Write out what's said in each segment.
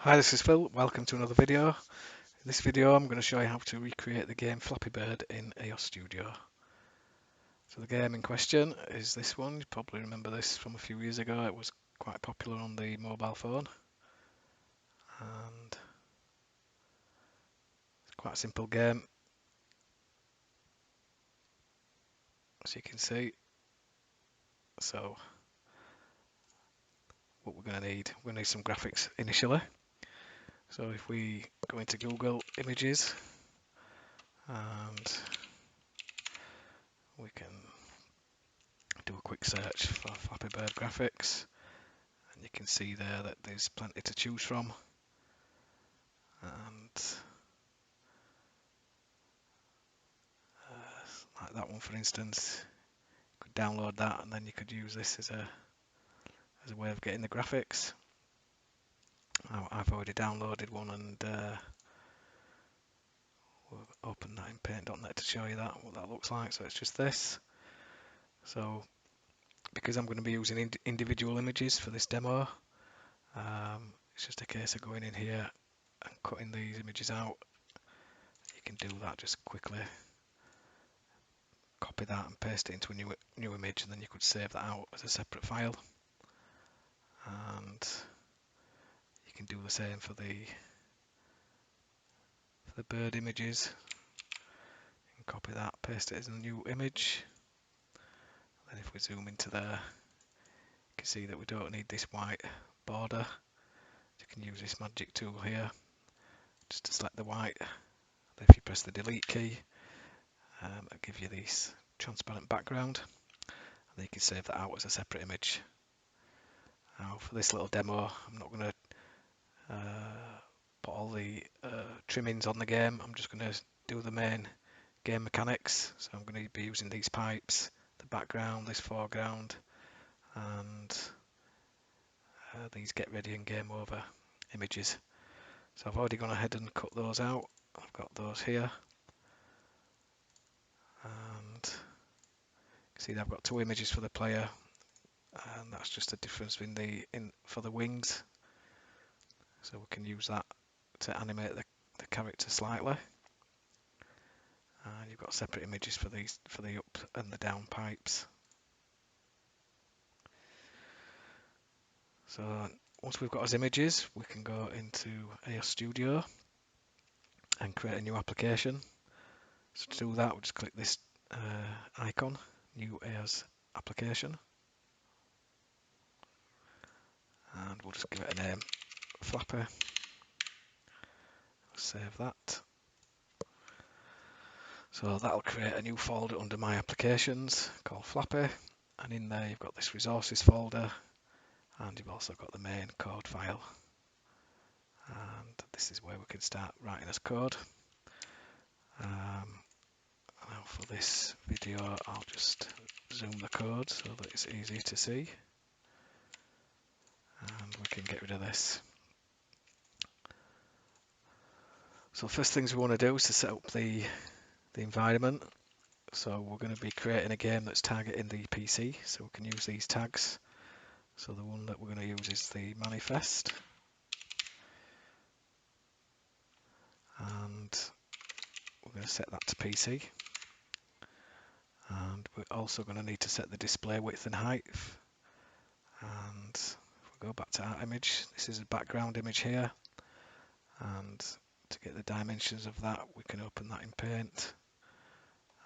Hi, this is Phil. Welcome to another video. In this video, I'm going to show you how to recreate the game Flappy Bird in AOZ Studio. So the game in question is this one. You probably remember this from a few years ago. It was quite popular on the mobile phone. And it's quite a simple game, as you can see. So what we're going to need some graphics initially. So if we go into Google Images and we can do a quick search for Flappy Bird graphics, and you can see there that there's plenty to choose from. And like that one, for instance, you could download that and then you could use this as a way of getting the graphics. I've already downloaded one and we'll open that in paint.net to show you that what that looks like. So it's just this. So because I'm going to be using individual images for this demo, it's just a case of going in here and cutting these images out. You can do that just quickly. Copy that and paste it into a new image, and then you could save that out as a separate file. And you can do the same for the bird images. You can copy that, paste it as a new image. Then if we zoom into there, you can see that we don't need this white border. You can use this magic tool here just to select the white. Then if you press the delete key, it'll give you this transparent background, and then you can save that out as a separate image. Now for this little demo, I'm not going to put all the trimmings on the game. I'm just going to do the main game mechanics. So I'm going to be using these pipes, the background, this foreground, and these get ready and game over images. So I've already gone ahead and cut those out. I've got those here, and you can see that I've got two images for the player, and that's just the difference for the wings. So we can use that to animate the character slightly. And you've got separate images for the up and the down pipes. So once we've got our images, we can go into AOZ Studio and create a new application. So to do that, we'll just click this icon, New AOZ Application, and we'll just give it a name, Flappy. Save that. So that'll create a new folder under My Applications called Flappy, and in there you've got this Resources folder, and you've also got the main code file. And this is where we can start writing as code. Now for this video, I'll just zoom the code so that it's easy to see, and we can get rid of this. So first things we want to do is to set up the environment. So we're going to be creating a game that's targeting the PC, so we can use these tags. So the one that we're going to use is the manifest, and we're going to set that to PC. And we're also going to need to set the display width and height. And if we go back to our image, this is a background image here, and to get the dimensions of that, we can open that in Paint,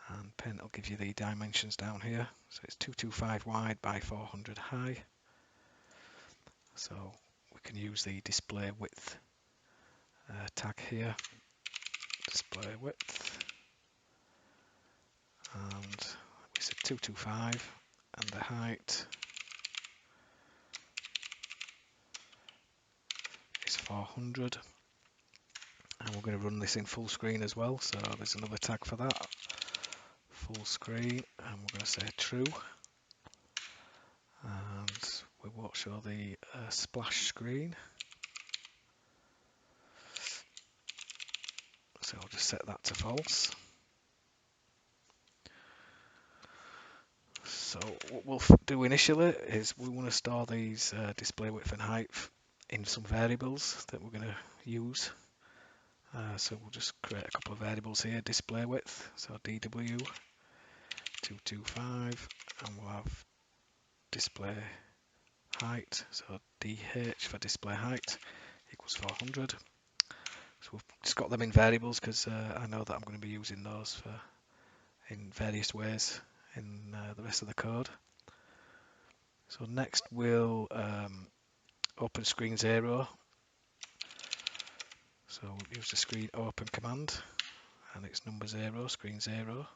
and Paint will give you the dimensions down here. So it's 225 wide by 400 high. So we can use the display width tag here, display width, and we said 225, and the height is 400. And we're going to run this in full screen as well, so there's another tag for that, full screen, and we're going to say true. And we won't show the splash screen, so I'll just set that to false. So what we'll do initially is we want to store these display width and height in some variables that we're going to use. So we'll just create a couple of variables here. Display width, so DW 225, and we'll have display height, so DH for display height equals 400. So we've just got them in variables because I know that I'm going to be using those in various ways in the rest of the code. So next we'll open screen 0. So we'll use the screen open command, and it's number 0, screen 0.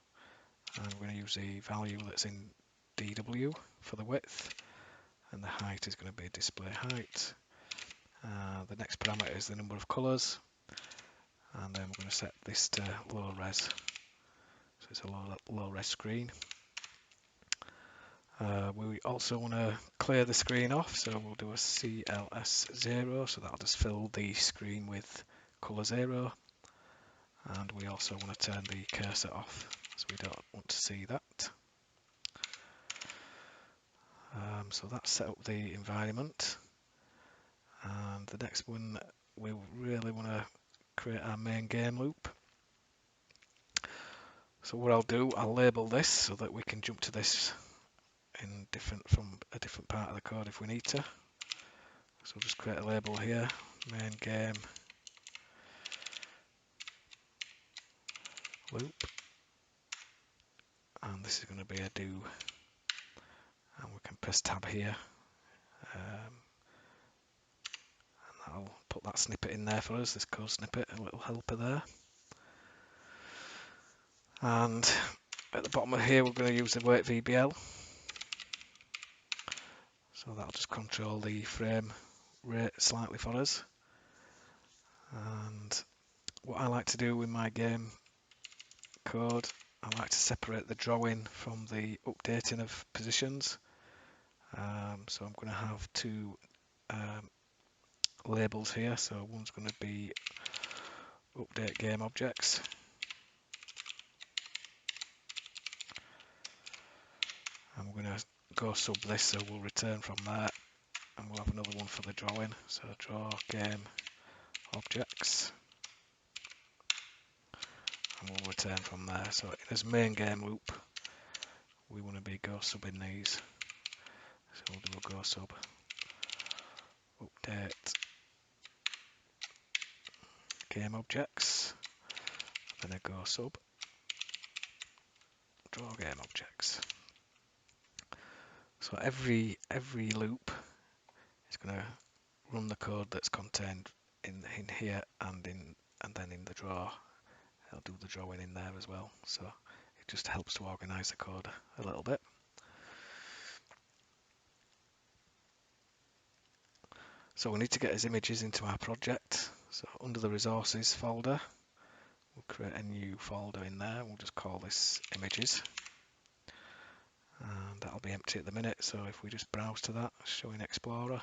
And we're going to use the value that's in DW for the width, and the height is going to be display height. The next parameter is the number of colours, and then we're going to set this to low res. So it's a low res screen. We also want to clear the screen off, so we'll do a CLS0, so that'll just fill the screen with colour 0. And we also want to turn the cursor off, so we don't want to see that. So that's set up the environment. And the next one, we really want to create our main game loop. So what I'll do, I'll label this so that we can jump to this from a different part of the code if we need to. So just create a label here, main game loop, and this is going to be a do, and we can press tab here, and that'll put that snippet in there for us, this code snippet, a little helper there. And at the bottom of here we're going to use the wait VBL, so that'll just control the frame rate slightly for us. And what I like to do with my game code, I like to separate the drawing from the updating of positions. So I'm going to have two labels here. So one's going to be update game objects, and we're going to go sub this, so we'll return from there, and we'll have another one for the drawing. So draw game objects, and we'll return from there. So in this main game loop, we want to be go subbing these. So we'll do a go sub update game objects, then a go sub draw game objects. So every loop is going to run the code that's contained in here and then in the draw. It'll do the drawing in there as well. So it just helps to organize the code a little bit. So we need to get his images into our project. So under the resources folder, we'll create a new folder in there. We'll just call this images. And that'll be empty at the minute. So if we just browse to that, showing Explorer,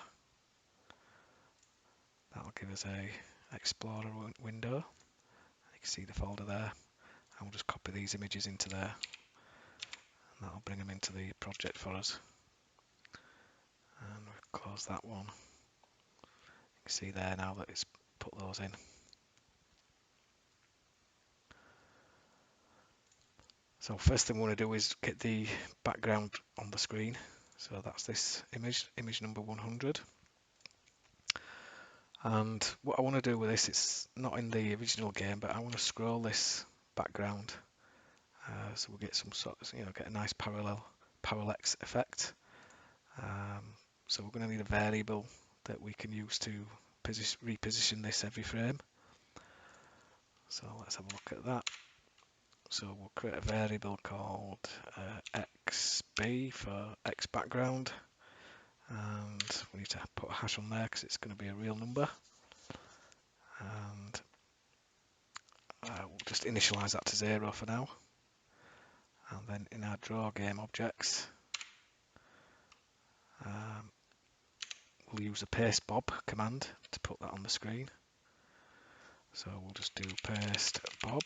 that'll give us a Explorer window. You can see the folder there. And we'll just copy these images into there. And that'll bring them into the project for us. And we'll close that one. You can see there now that it's put those in. So first thing we want to do is get the background on the screen. So that's this image number 100. And what I want to do with this, it's not in the original game, but I want to scroll this background. So we'll get some sort of, get a nice parallax effect. So we're going to need a variable that we can use to reposition this every frame. So let's have a look at that. So we'll create a variable called xb for x background, and we need to put a hash on there because it's going to be a real number. And we'll just initialize that to 0 for now. And then in our draw game objects, we'll use the paste bob command to put that on the screen. So we'll just do paste bob.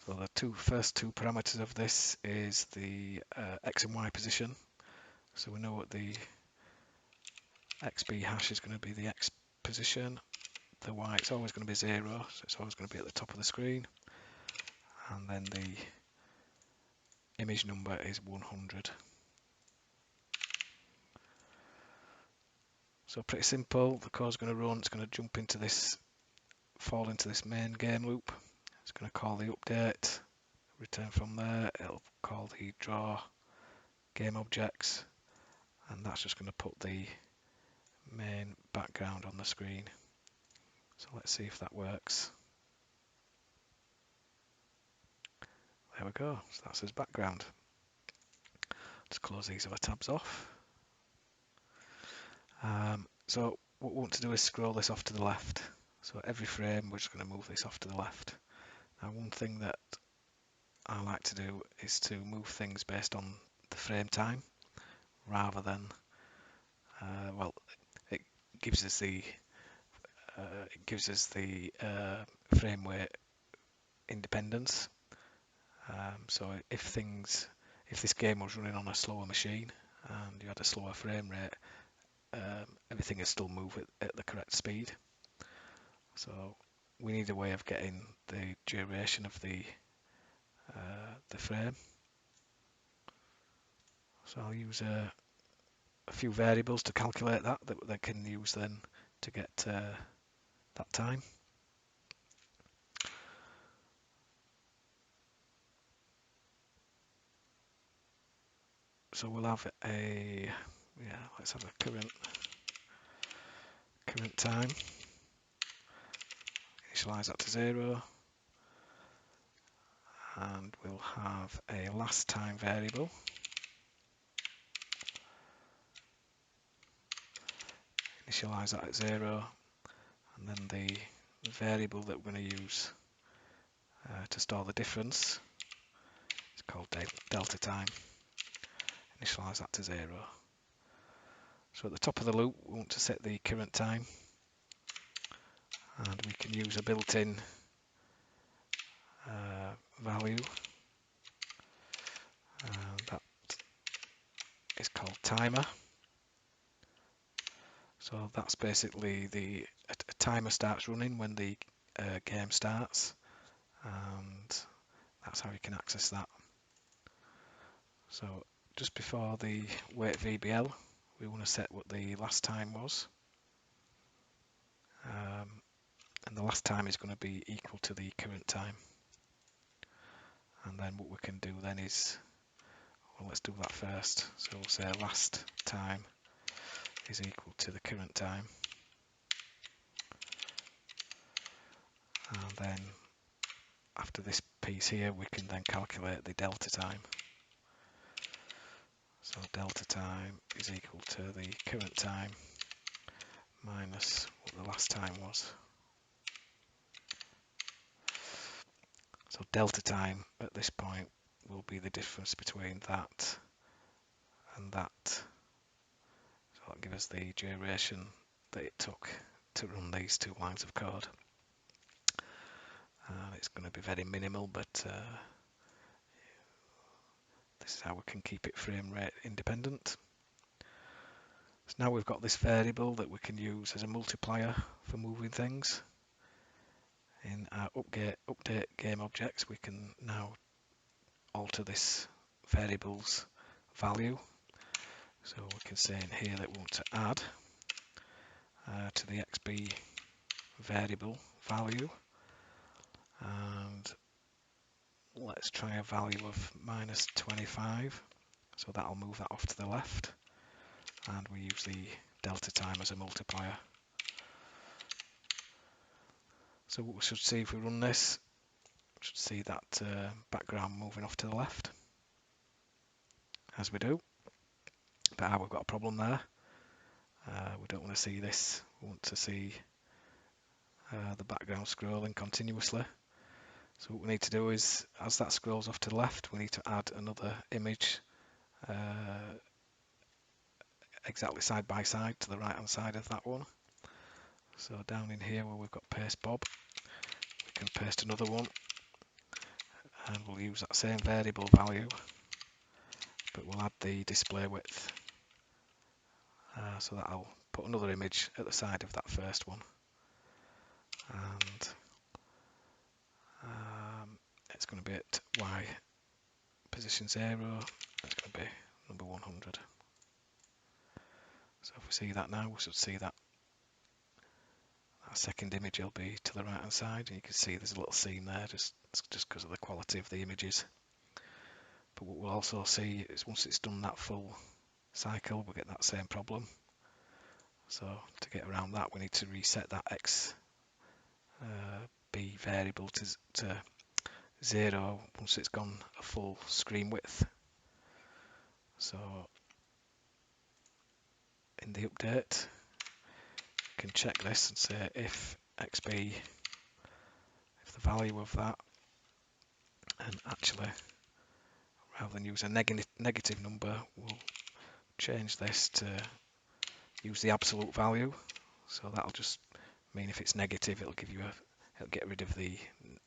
So the first two parameters of this is the x and y position. So we know what the XB hash is going to be the X position. The Y is always going to be 0, so it's always going to be at the top of the screen. And then the image number is 100. So pretty simple. The code's going to run. It's going to jump into this, fall into this main game loop. It's going to call the update, return from there. It'll call the draw game objects, and that's just going to put the main background on the screen. So let's see if that works. There we go. So that's his background. Just close these other tabs off. So what we want to do is scroll this off to the left. So every frame we're just going to move this off to the left. Now one thing that I like to do is to move things based on the frame time rather than well, it gives us the frame rate independence. So if this game was running on a slower machine and you had a slower frame rate, everything will still move at the correct speed. So we need a way of getting the duration of the frame. So I'll use a few variables to calculate that they can use then to get that time. So we'll have let's have a current time. Initialize that to 0. And we'll have a last time variable. Initialize that at 0. And then the variable that we're going to use to store the difference is called delta time. Initialize that to 0. So at the top of the loop, we want to set the current time, and we can use a built-in value, and that is called timer. So that's basically a timer starts running when the game starts, and that's how you can access that. So just before the wait VBL, we want to set what the last time was, and the last time is going to be equal to the current time. And then what we can do then is, well, let's do that first. So we'll say last time is equal to the current time, and then after this piece here we can then calculate the delta time. So delta time is equal to the current time minus what the last time was. So delta time at this point will be the difference between that and that. So that'll give us the duration that it took to run these two lines of code. It's going to be very minimal, but this is how we can keep it frame rate independent. So now we've got this variable that we can use as a multiplier for moving things. In our update game objects, we can now alter this variable's value. So we can say in here that we want to add to the XB variable value, and let's try a value of minus 25. So that'll move that off to the left, and we use the delta time as a multiplier. So what we should see if we run this, we should see that background moving off to the left, as we do. But we've got a problem there. We don't want to see this. We want to see the background scrolling continuously. So what we need to do is, as that scrolls off to the left, we need to add another image exactly side by side to the right hand side of that one. So down in here where we've got paste Bob, we can paste another one, and we'll use that same variable value, but we'll add the display width. So that'll put another image at the side of that first one, and it's going to be at Y position 0, it's going to be number 100. So if we see that now, we should see that second image will be to the right hand side, and you can see there's a little seam there just because of the quality of the images. But what we'll also see is once it's done that full cycle, we'll get that same problem. So to get around that, we need to reset that X B variable to 0 once it's gone a full screen width. So in the update, you can check this and say if XB, if the value of that, and actually rather than use a negative number, we'll change this to use the absolute value. So that'll just mean if it's negative, it'll get rid of the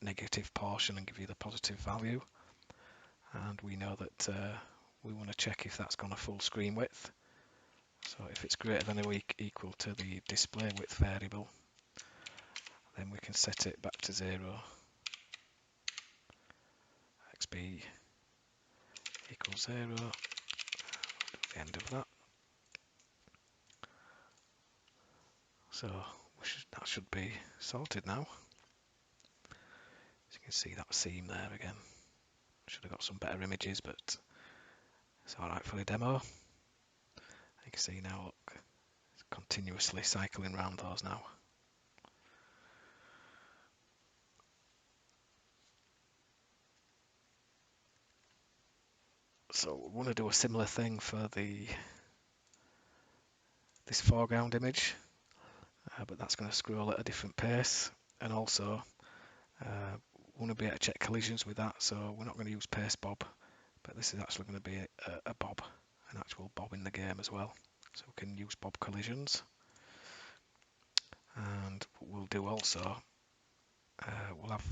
negative portion and give you the positive value. And we know that we want to check if that's gone a full screen width. So if it's greater than or equal to the display width variable, then we can set it back to 0. XB equals 0. The end of that. So that should be sorted now. As you can see that seam there again. Should have got some better images, but it's alright for the demo. You can see now, look, it's continuously cycling around those now. So we want to do a similar thing for this foreground image, but that's going to scroll at a different pace, and also we want to be able to check collisions with that. So we're not going to use pace bob, but this is actually going to be a bob, an actual bob in the game as well. So we can use bob collisions, and what we'll do also, we'll have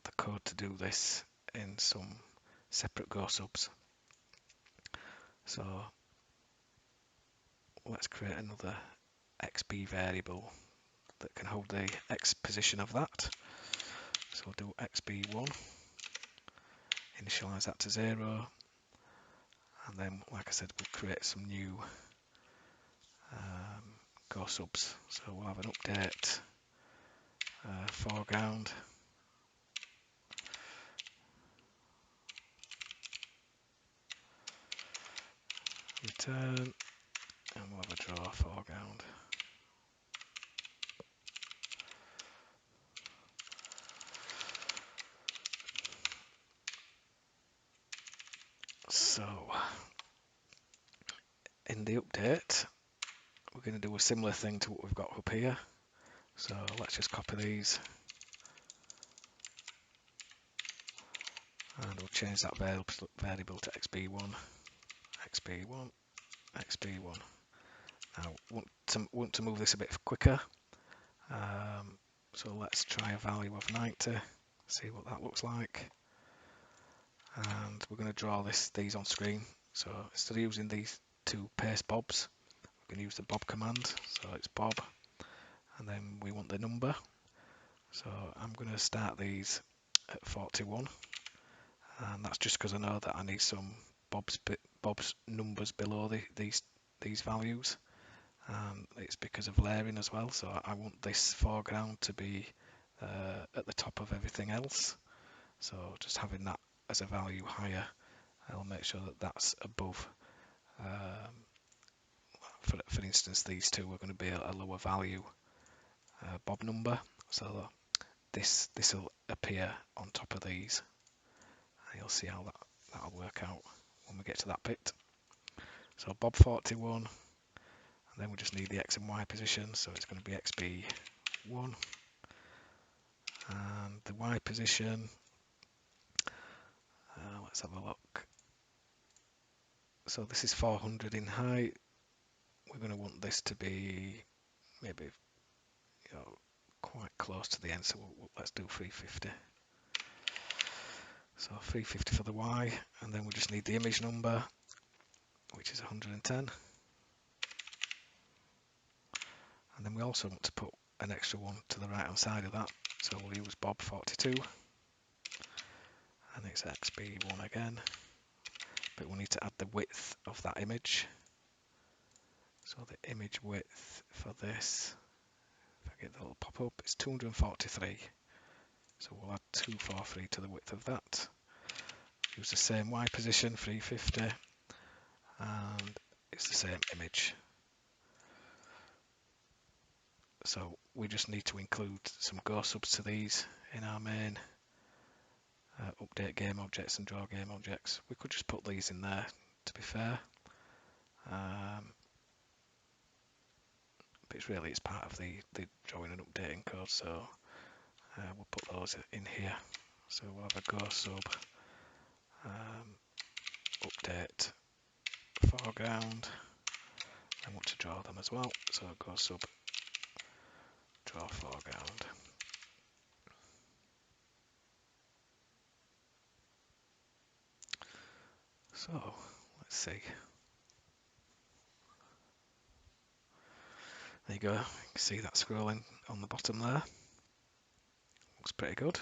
the code to do this in some separate Go subs. So let's create another XB variable that can hold the X position of that. So we'll do XB1, initialize that to 0, and then, like I said, we'll create some new Go subs. So we'll have an update foreground, return, and we'll have a draw foreground. So in the update, we're going to do a similar thing to what we've got up here. So let's just copy these, and we'll change that variable to XB1, XB1, XB1. Now, want to move this a bit quicker, so let's try a value of 90, see what that looks like. And we're going to draw these on screen. So instead of using these two paste bobs, we're going to use the bob command. So it's bob, and then we want the number. So I'm going to start these at 41, and that's just because I know that I need some bob's numbers below these values. And it's because of layering as well, so I want this foreground to be at the top of everything else. So just having that as a value higher, I'll make sure that that's above. For instance, these two are going to be a lower value bob number, so this will appear on top of these, and you'll see how that'll work out when we get to that bit. So bob 41, and then we just need the X and Y position, so it's going to be XB1, and the Y position, let's have a look. So this is 400 in height. We're going to want this to be maybe quite close to the end, so let's do 350. So 350 for the Y, and then we just need the image number, which is 110. And then we also want to put an extra one to the right hand side of that. So we'll use Bob42 and it's XB1 again. But we'll need to add the width of that image. So the image width for this, if I get the little pop-up, it's 243. So we'll add 243 to the width of that. Use the same Y position, 350, and it's the same image. So we just need to include some Go subs to these in our main update game objects and draw game objects. We could just put these in there, to be fair. But it's part of the drawing and updating code, so we'll put those in here. So we'll have a Go sub, update, foreground. I want to draw them as well, so Go sub, draw foreground. So let's see. There you go. You can see that scrolling on the bottom there. Looks pretty good.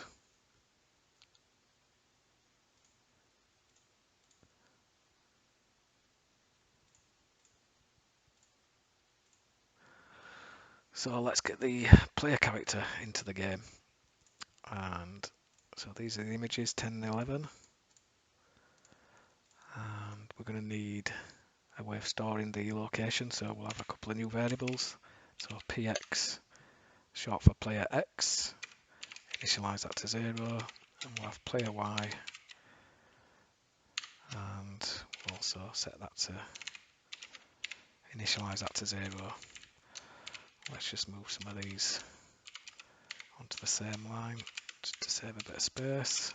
So let's get the player character into the game. And so these are the images 10 and 11. And we're going to need a way of storing the location, so we'll have a couple of new variables. So px, short for player x, initialize that to 0, and we'll have player y, and we'll also set that to initialize that to 0. Let's just move some of these onto the same line just to save a bit of space.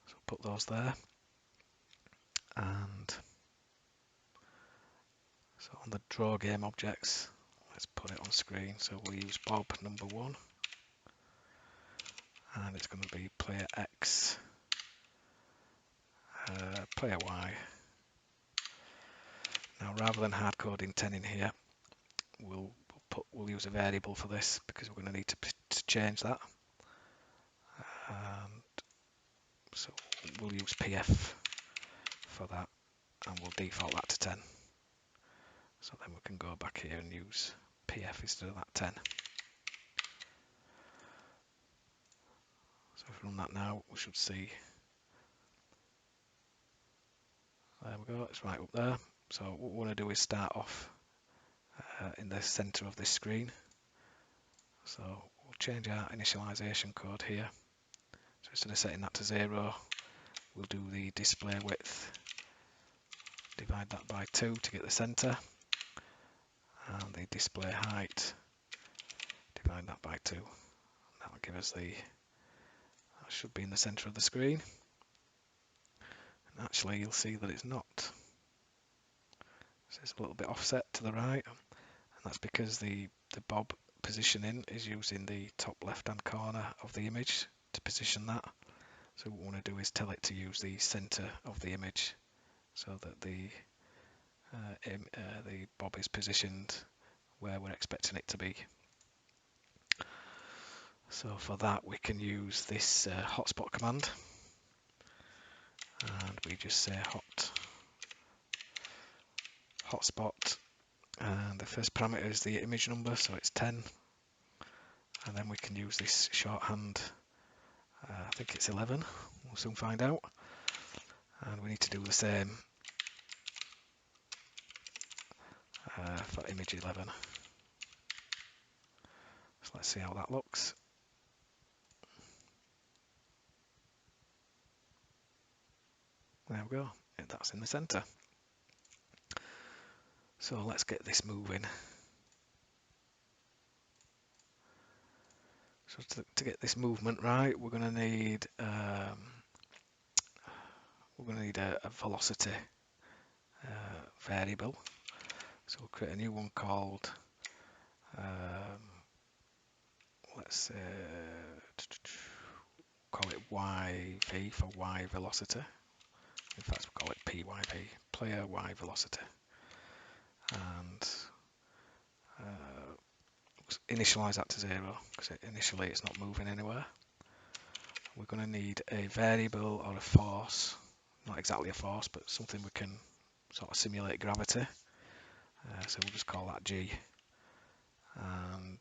So put those there, and so on the draw game objects, let's put it on screen. So we'll use Bob number 1, and it's going to be player X, player Y. Now rather than hard coding 10 in here, we'll use a variable for this because we're going to need to change that. And so we'll use PF for that, and we'll default that to 10. So then we can go back here and use PF instead of that 10. So if we run that now, we should see, there we go, it's right up there. So what we want to do is start off in the center of this screen. So we'll change our initialization code here. So instead of setting that to 0, we'll do the display width, divide that by 2 to get the center, and the display height, divide that by 2. That will give us that should be in the center of the screen. And actually you'll see that it's not. So it's a little bit offset to the right, and that's because the Bob positioning is using the top left hand corner of the image to position that. So what we want to do is tell it to use the center of the image so that the Bob is positioned where we're expecting it to be. So for that we can use this hotspot command, and we just say hotspot, and the first parameter is the image number, so it's 10, and then we can use this shorthand, I think it's 11, we'll soon find out, and we need to do the same for image 11. So let's see how that looks. There we go, that's in the center. So let's get this moving. So to get this movement right, we're going to need a velocity variable. So we'll create a new one called let's call it YV for Y velocity. In fact, we'll call it PYV, player Y velocity. And initialize that to 0 because initially it's not moving anywhere. We're going to need a variable or a force, not exactly a force, but something we can sort of simulate gravity. So we'll just call that G, and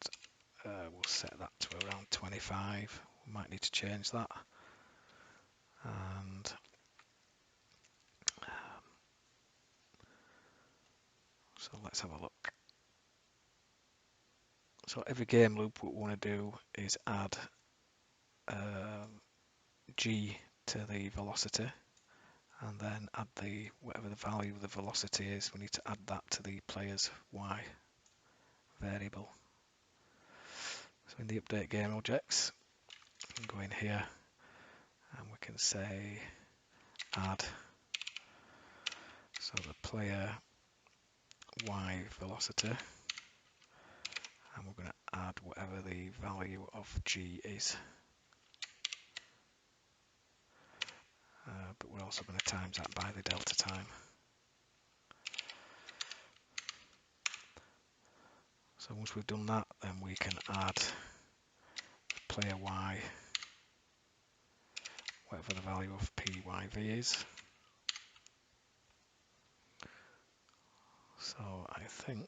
we'll set that to around 25. We might need to change that. And so let's have a look. So every game loop, what we want to do is add G to the velocity, and then add the whatever the value of the velocity is. We need to add that to the player's Y variable. So in the update game objects, we can go in here and we can say add, so the player Y velocity, and we're going to add whatever the value of G is. But we're also going to times that by the delta time. So once we've done that, then we can add player Y, whatever the value of PYV is. So I think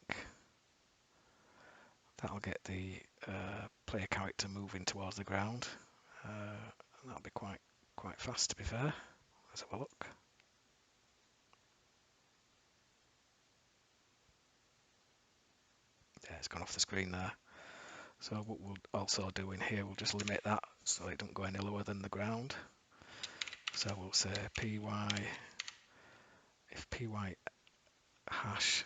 that'll get the player character moving towards the ground. That'll be quite fast, to be fair. Let's have a look. Yeah, it's gone off the screen there. So what we'll also do in here, we'll just limit that so it don't go any lower than the ground. So we'll say py, if py hash,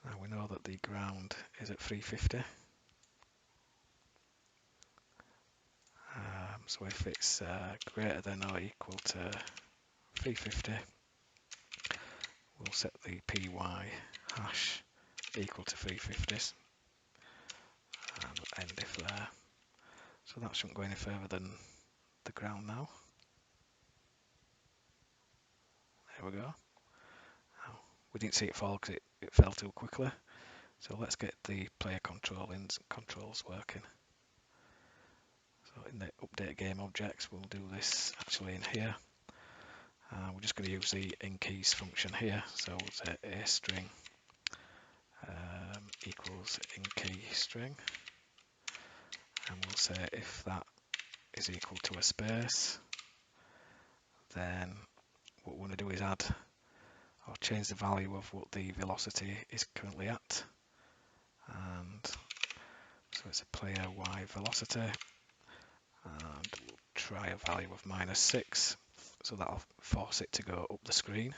now we know that the ground is at 350. So if it's greater than or equal to 350, we'll set the py hash equal to 350 and end if there. So that shouldn't go any further than the ground now. There we go. Oh, we didn't see it fall because it fell too quickly. So let's get the player controls working. So in the update game objects, we'll do this actually in here. We're just going to use the inKeys function here. So we'll say a string equals inKey string, and we'll say if that is equal to a space, then what we want to do is add or change the value of what the velocity is currently at. And so it's a player Y velocity, and we'll try a value of -6, so that'll force it to go up the screen.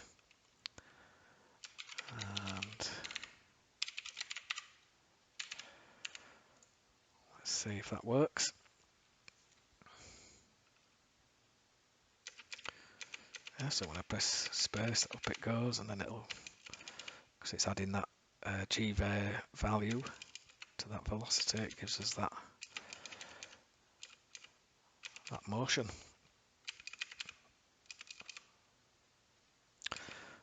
And let's see if that works. Yeah, so when I press space, up it goes, and then it'll, because it's adding that G value to that velocity, it gives us that motion.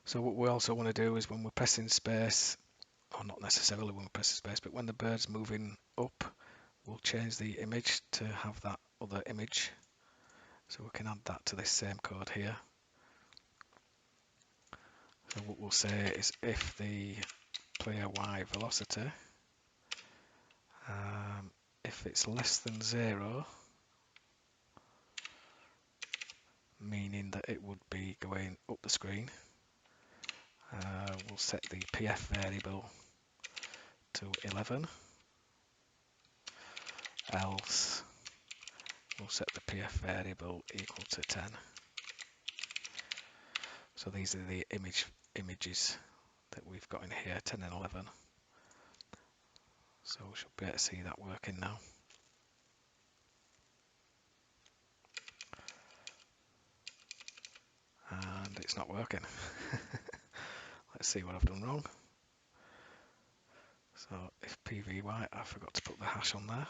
So what we also want to do is when we're pressing space, or not necessarily when we're pressing space, but when the bird's moving up, we'll change the image to have that other image. So we can add that to this same code here. So what we'll say is if the player Y velocity, if it's less than 0, meaning that it would be going up the screen, we'll set the PF variable to 11, else we'll set the PF variable equal to 10. So these are the images that we've got in here, 10 and 11. So we should be able to see that working now. And it's not working. Let's see what I've done wrong. So if PVY, I forgot to put the hash on there.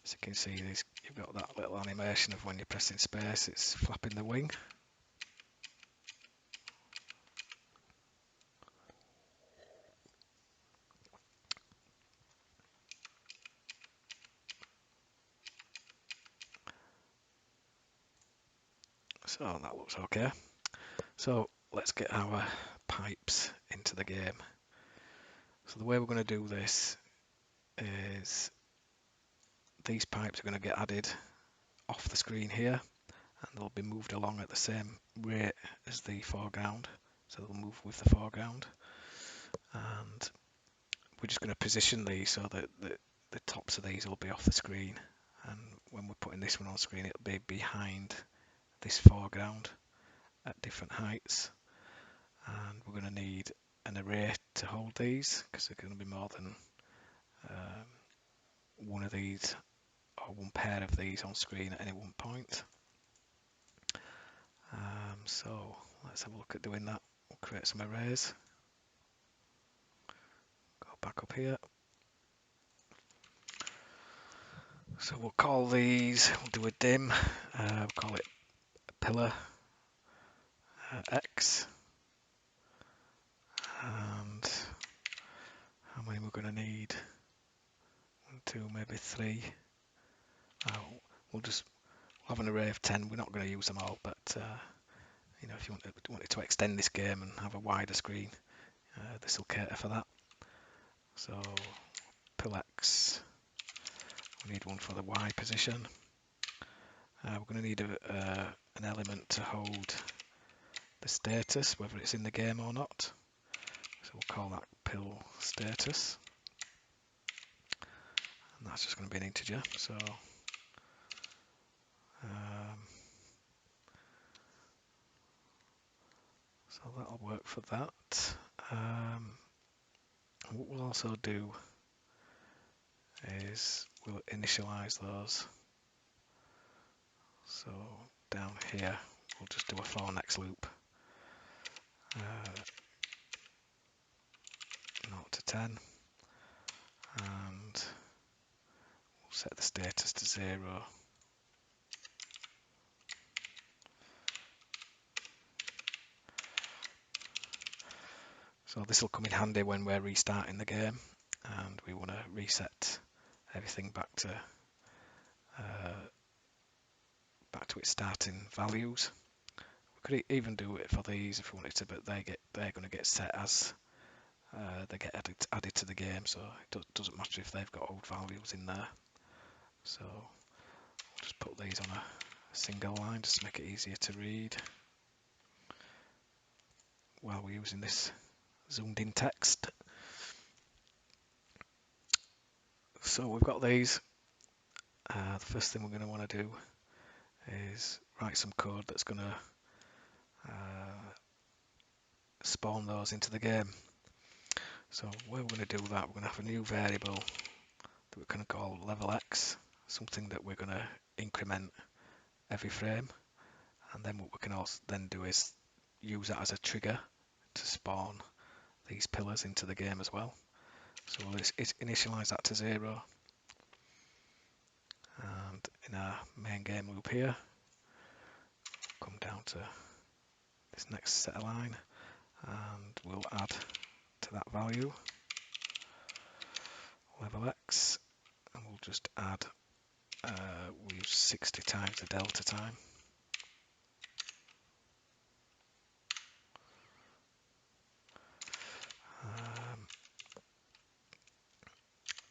So you can see this, you've got that little animation of when you're pressing space, it's flapping the wing. So that looks okay. So let's get our pipes into the game. So the way we're going to do this is these pipes are going to get added off the screen here, and they'll be moved along at the same rate as the foreground. So they'll move with the foreground. And we're just going to position these so that the tops of these will be off the screen. And when we're putting this one on screen, it'll be behind this foreground at different heights. And we're going to need an array to hold these, because there's going to be more than one of these or one pair of these on screen at any one point. So let's have a look at doing that. We'll create some arrays. Go back up here. So we'll call these, we'll do a dim, we'll call it pillar X. And how many we're going to need? 1, 2, maybe 3. We'll have an array of 10. We're not going to use them all, but you know, if you wanted to extend this game and have a wider screen, this will cater for that. So pillar X, we need one for the Y position. We're going to need an element to hold the status, whether it's in the game or not. So we'll call that pill status. And that's just going to be an integer. So that'll work for that. What we'll also do is we'll initialize those. So down here, we'll just do a for next loop. 0 to 10. And we'll set the status to 0. So this will come in handy when we're restarting the game and we want to reset everything back to its starting values. We could even do it for these if we wanted to, but they're going to get set as they get added to the game, so it doesn't matter if they've got old values in there. So we'll just put these on a single line just to make it easier to read while we're using this zoomed in text. So we've got these. The first thing we're going to want to do is write some code that's going to spawn those into the game. So where we're going to do that, we're going to have a new variable that we're going to call level X, something that we're going to increment every frame. And then what we can also then do is use that as a trigger to spawn these pillars into the game as well. So let's initialize that to 0. And in our main game loop here, come down to this next set of line and we'll add to that value level X, and we'll just add we'll use 60 times the delta time.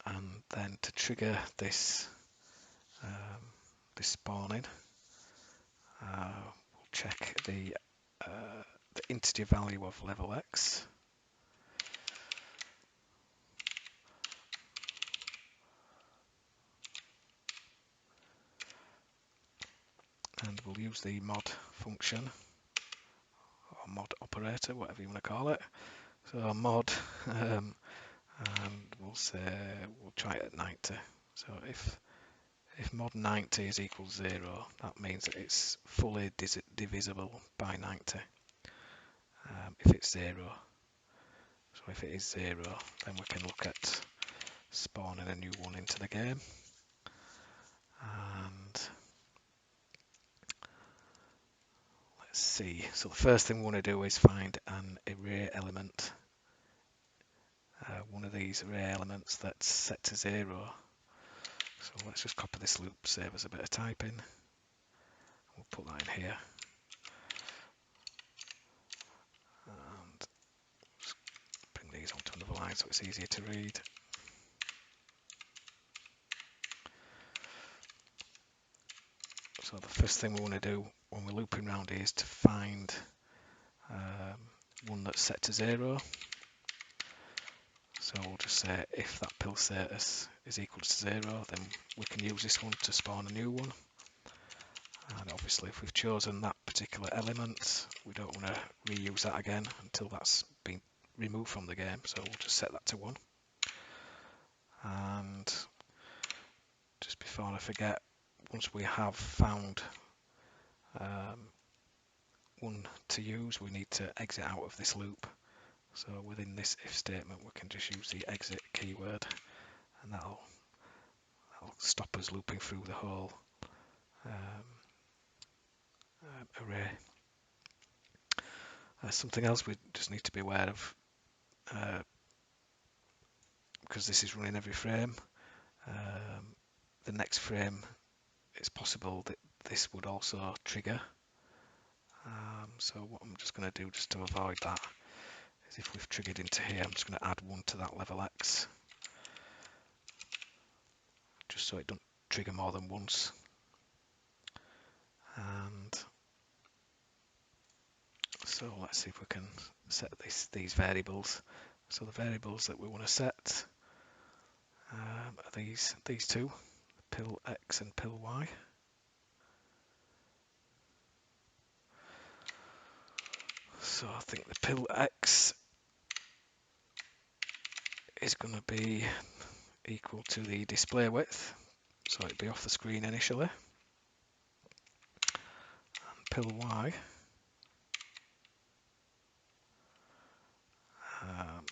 And then to trigger this this spawning, we'll check the integer value of level X. And we'll use the mod function, or mod operator, whatever you want to call it. So mod, and we'll say, we'll try it at 90. So if mod 90 is equal to 0, that means that it's fully divisible by 90. If it's 0, so if it is 0, then we can look at spawning a new one into the game. And let's see, so the first thing we want to do is find an array element, one of these array elements that's set to 0. So let's just copy this loop, save us a bit of typing. We'll put that in here. so it's easier to read. So the first thing we want to do when we're looping around here is to find one that's set to 0. So we'll just say if that pill status is equal to 0, then we can use this one to spawn a new one. And obviously if we've chosen that particular element, we don't want to reuse that again until that's been removed from the game. So we'll just set that to 1. And just before I forget, once we have found one to use, we need to exit out of this loop. So within this if statement, we can just use the exit keyword, and that'll stop us looping through the whole array. Something else we just need to be aware of, because this is running every frame, the next frame, it's possible that this would also trigger. So what I'm just going to do just to avoid that is if we've triggered into here, I'm just going to add 1 to that level X, just so it doesn't trigger more than once. And so let's see if we can set these variables. So the variables that we want to set are these two, pill X and pill Y. So I think the pill X is going to be equal to the display width, so it'd be off the screen initially. And pill Y we'll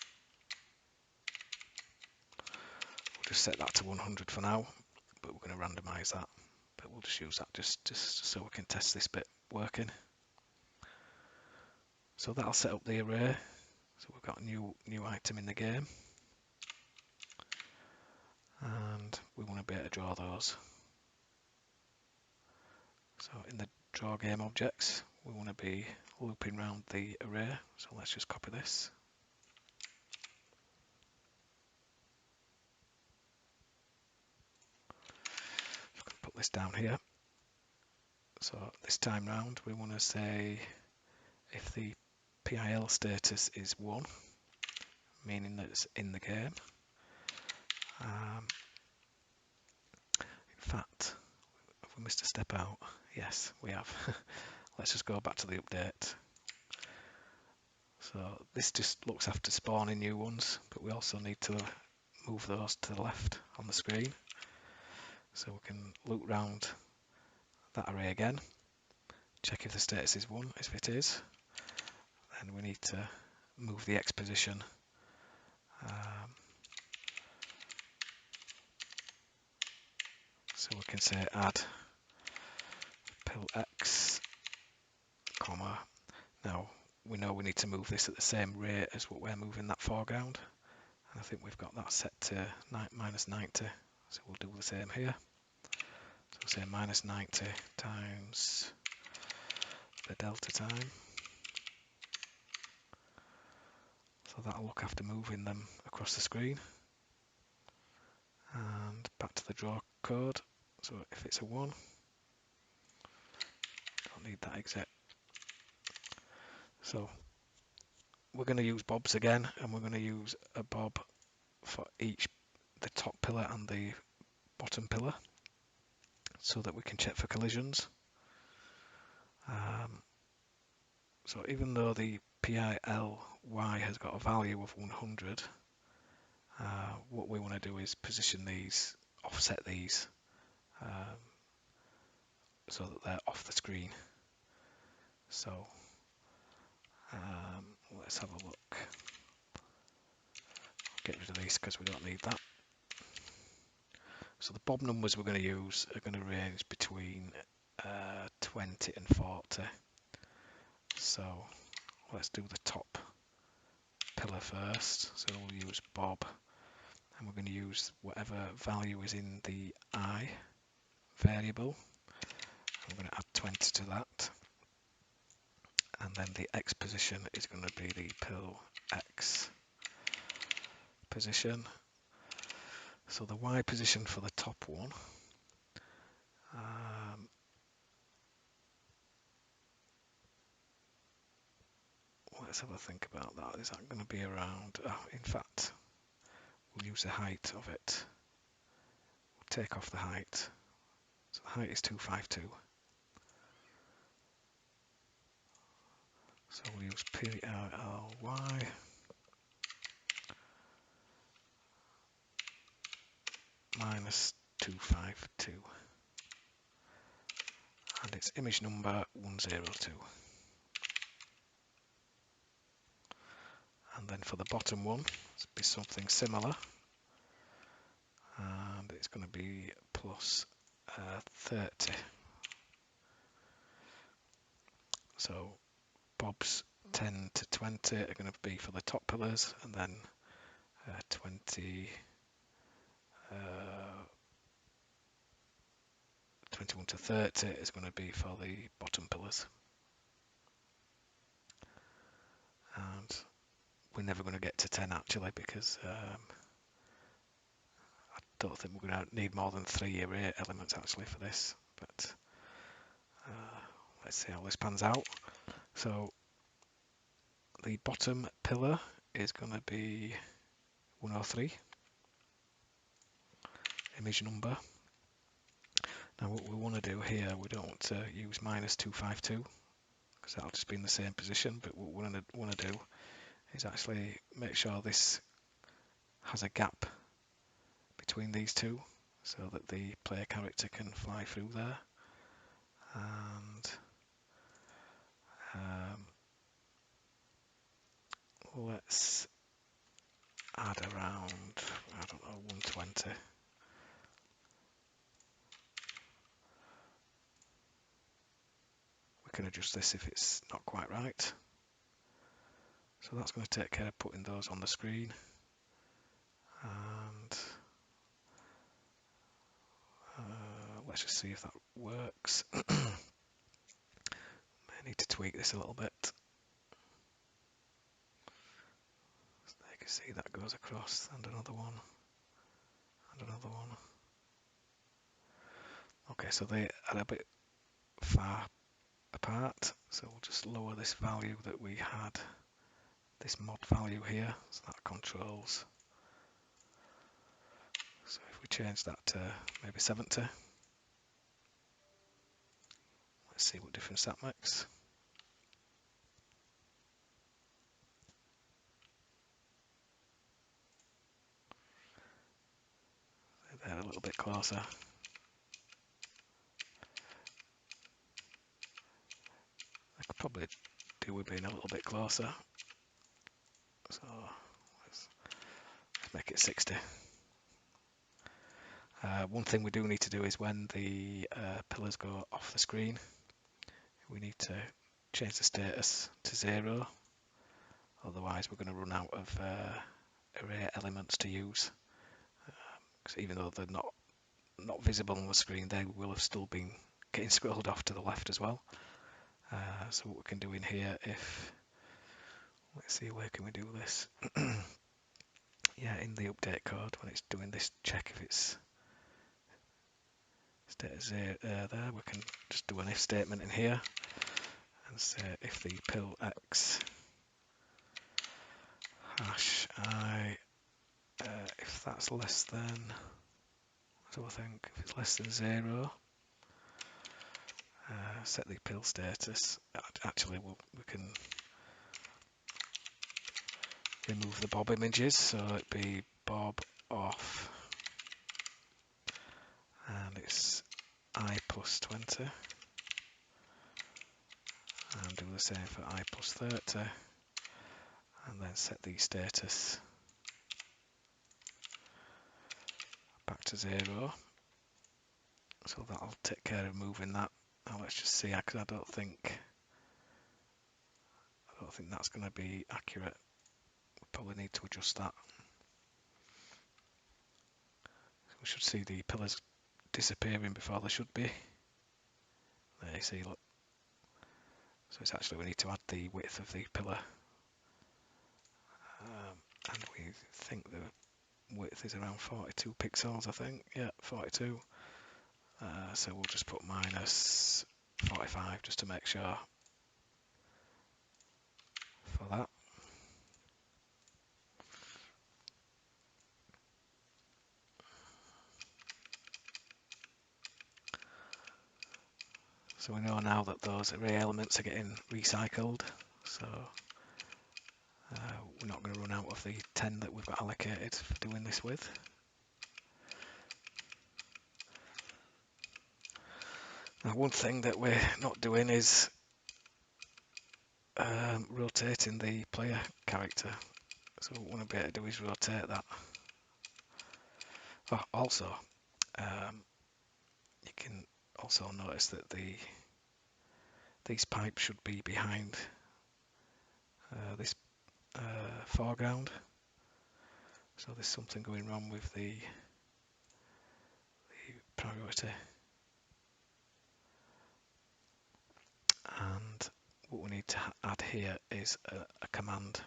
just set that to 100 for now, but we're going to randomize that. But we'll just use that just so we can test this bit working. So that'll set up the array. So we've got a new item in the game, and we want to be able to draw those. So in the draw game objects, we want to be looping around the array. So let's just copy this. So I can put this down here. So this time round, we want to say if the PIL status is 1, meaning that it's in the game. In fact, have we missed a step out? Yes, we have. Let's just go back to the update. So this just looks after spawning new ones, but we also need to move those to the left on the screen. So we can loop round that array again, check if the status is 1. If it is, then we need to move the X position so we can say add pill X, comma. Now we know we need to move this at the same rate as what we're moving that foreground, and I think we've got that set to minus 90, so we'll do the same here. So we'll say minus 90 times the delta time. So that'll look after moving them across the screen. And back to the draw code. So if it's a 1, don't need that exit. So we're going to use bobs again, and we're going to use a bob for each, the top pillar and the bottom pillar, so that we can check for collisions. So even though the PILY has got a value of 100, what we want to do is position these, offset these, so that they're off the screen. So let's have a look. Get rid of these because we don't need that. So the bob numbers we're going to use are going to range between 20 and 40. So let's do the top pillar first. So we'll use bob, and we're going to use whatever value is in the I variable. I'm going to add 20 to that. And then the X position is going to be the pill X. position. So the Y position for the top one, let's have a think about that. Is that going to be around, in fact, we'll use the height of it. We'll take off the height. So the height is 252. So we'll use PLY minus 252. And it's image number 102. And then for the bottom one, it'll be something similar. And it's going to be plus 30. So Bob's 10 to 20 are going to be for the top pillars, and then 21 to 30 is going to be for the bottom pillars. And we're never going to get to 10 actually, because I don't think we're going to need more than 3 array elements actually for this. But let's see how this pans out. So the bottom pillar is going to be 103 image number. Now what we want to do here, we don't want to use minus 252 because that'll just be in the same position, but what we want to do is actually make sure this has a gap between these two so that the player character can fly through there. And let's add around, I don't know, 120. We can adjust this if it's not quite right. So that's going to take care of putting those on the screen. And let's just see if that works. May need to tweak this a little bit. So you can see that goes across, and another one, and another one. Okay, so they are a bit far apart, so we'll just lower this value that we had, this mod value here, so that controls. So if we change that to maybe 70, let's see what difference that makes. They're a little bit closer. I could probably do with being a little bit closer. So let's make it 60. One thing we do need to do is when the pillars go off the screen, we need to change the status to 0. Otherwise we're going to run out of array elements to use. Because even though they're not visible on the screen, they will have still been getting scrolled off to the left as well. So what we can do in here, let's see, where can we do this? Yeah, in the update code, when it's doing this check if it's status there, we can just do an if statement in here and say if the pill x hash I, if that's less than, so I think if it's less than 0, set the pill status. Actually, we can remove the Bob images, so it'd be Bob off, and it's I plus 20, and do the same for I plus 30, and then set the status back to 0. So that'll take care of moving that. Now let's just see, because I don't think that's going to be accurate. We probably need to adjust that. We should see the pillars disappearing before they should be. There you see, look. So it's actually, we need to add the width of the pillar. And we think the width is around 42 pixels, I think. Yeah, 42. So we'll just put minus 45 just to make sure for that. So we know now that those array elements are getting recycled. So we're not going to run out of the 10 that we've got allocated for doing this with. Now, one thing that we're not doing is rotating the player character. So what we want to be able to do is rotate that. Oh, also, you can also notice that these pipes should be behind this foreground. So there's something going wrong with the priority. And what we need to add here is a command.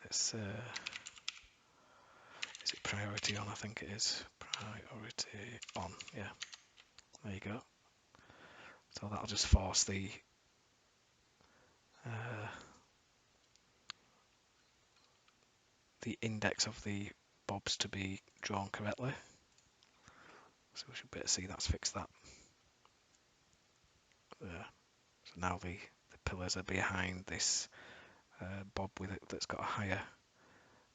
Let's is it priority on? I think it is priority on. Yeah, there you go. So that'll just force the index of the bobs to be drawn correctly. So we should be able to see that's fixed that. There. So now the pillars are behind this bob with it that's got a higher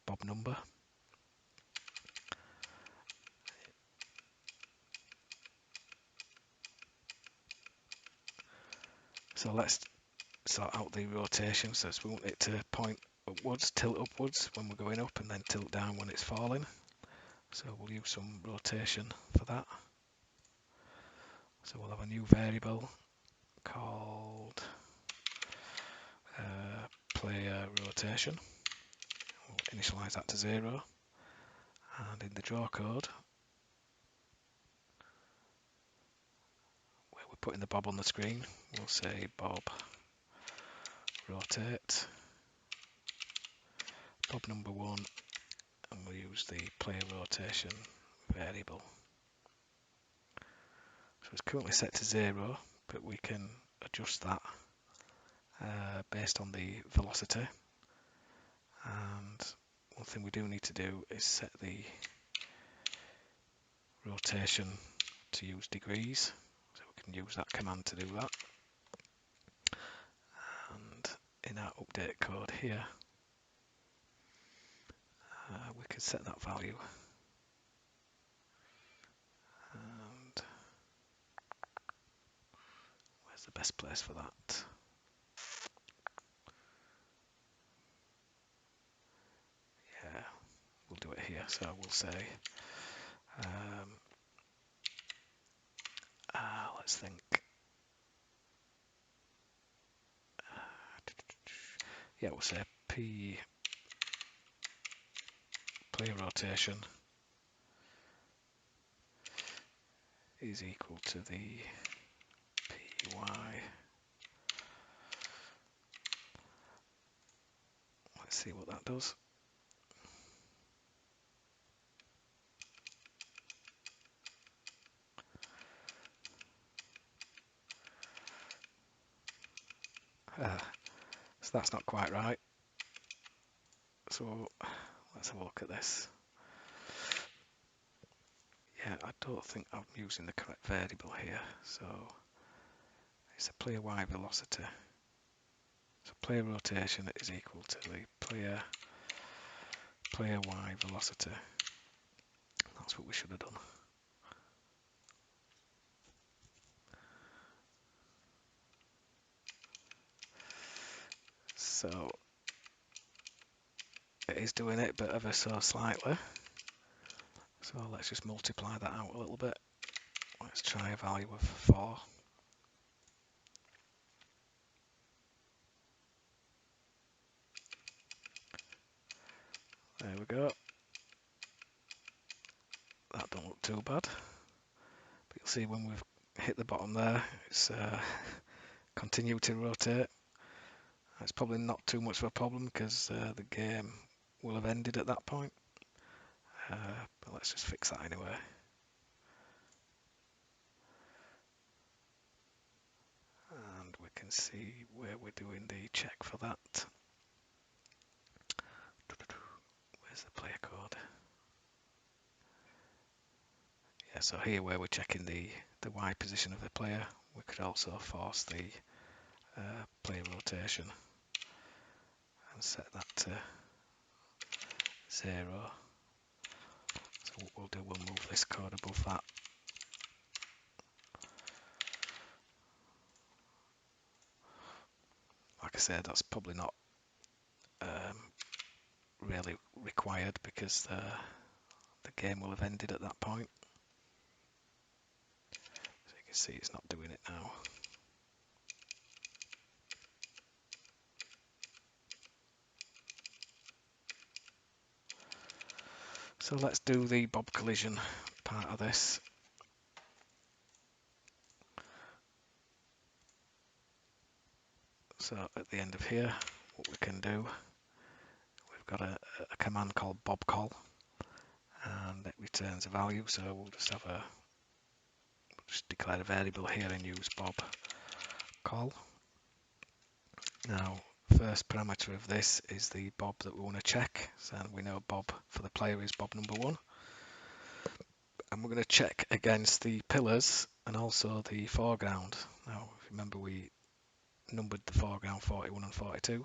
bob number. So let's sort out the rotation. So we want it to point upwards, tilt upwards when we're going up, and then tilt down when it's falling. So we'll use some rotation for that. So we'll have a new variable called player rotation. We'll initialize that to 0. And in the draw code, where we're putting the bob on the screen, we'll say bob rotate, bob number 1, and we'll use the player rotation variable. So it's currently set to 0, but we can adjust that based on the velocity. And one thing we do need to do is set the rotation to use degrees. So we can use that command to do that. And in our update code here, we can set that value. And where's the best place for that? Yeah, we'll do it here. So we'll say, let's think. Yeah, we'll say P player rotation is equal to the PY. Let's see what that does. So that's not quite right. So let's have a look at this. Yeah, I don't think I'm using the correct variable here. So it's a player Y velocity. So player rotation is equal to the player Y velocity. That's what we should have done. So it is doing it, but ever so slightly. So let's just multiply that out a little bit. Let's try a value of 4. There we go. That don't look too bad. But you'll see when we've hit the bottom there, it's continue to rotate. It's probably not too much of a problem because the game will have ended at that point. but let's just fix that anyway. And we can see where we're doing the check for that. Where's the player code? Yeah, so here where we're checking the Y position of the player, we could also force the player rotation and set that to 0. So what we'll do, we'll move this code above that. Like I said, that's probably not really required because the game will have ended at that point. So you can see it's not doing it now. So let's do the bob collision part of this. So at the end of here, what we can do, we've got a command called bob call, and it returns a value. So we'll just declare a variable here and use bob call. Now, first parameter of this is the bob that we want to check. So we know bob for the player is bob number 1. And we're going to check against the pillars and also the foreground. Now, if you remember, we numbered the foreground 41 and 42.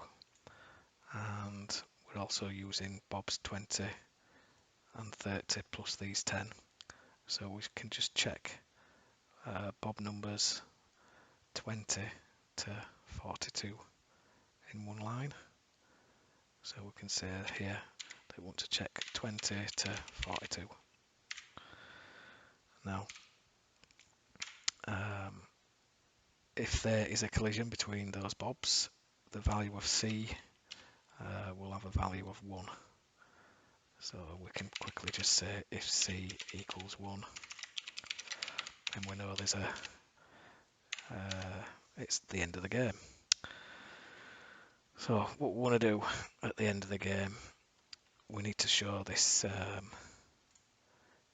And we're also using bob's 20 and 30 plus these 10. So we can just check bob numbers 20 to 42 in one line. So we can say here that we want to check 20 to 42. Now, if there is a collision between those bobs, the value of C will have a value of 1. So we can quickly just say if C equals 1, and we know there's it's the end of the game. So what we want to do at the end of the game, we need to show this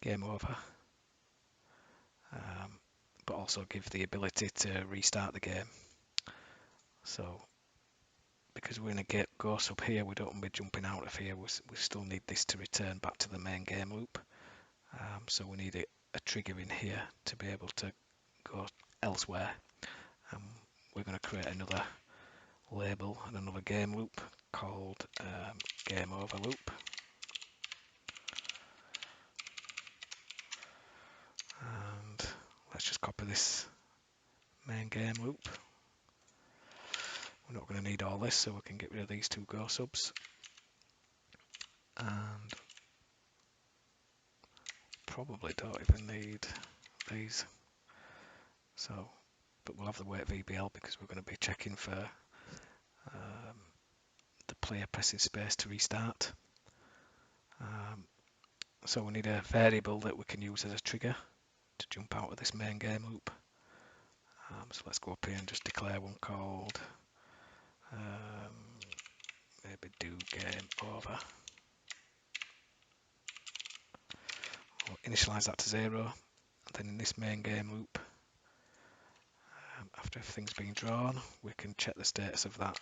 game over, but also give the ability to restart the game. So because we're in a go sub here, we don't want to be jumping out of here. We still need this to return back to the main game loop. So we need a trigger in here to be able to go elsewhere. We're going to create another label and another game loop called game over loop. And let's just copy this main game loop. We're not going to need all this, so we can get rid of these 2 go subs. And probably don't even need these. So, but we'll have the wait VBL because we're going to be checking for the player pressing space to restart. So we need a variable that we can use as a trigger to jump out of this main game loop. So let's go up here and just declare one called maybe do game over. We'll initialize that to 0, and then in this main game loop, after everything's been drawn, we can check the status of that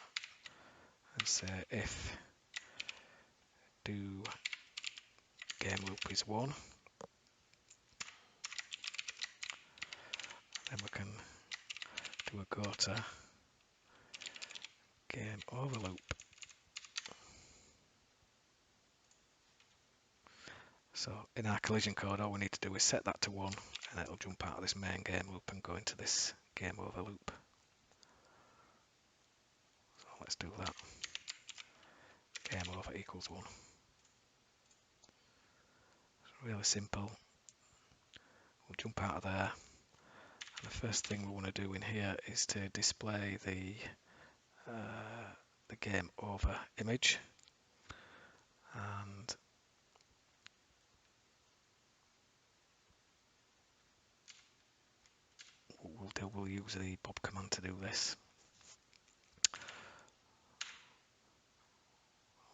and say if do game loop is 1, then we can do a go to game over loop. So in our collision code, all we need to do is set that to 1, and it'll jump out of this main game loop and go into this game over loop. So let's do that. Game over equals 1. It's really simple. We'll jump out of there. And the first thing we want to do in here is to display the game over image. And what we'll use the bob command to do this.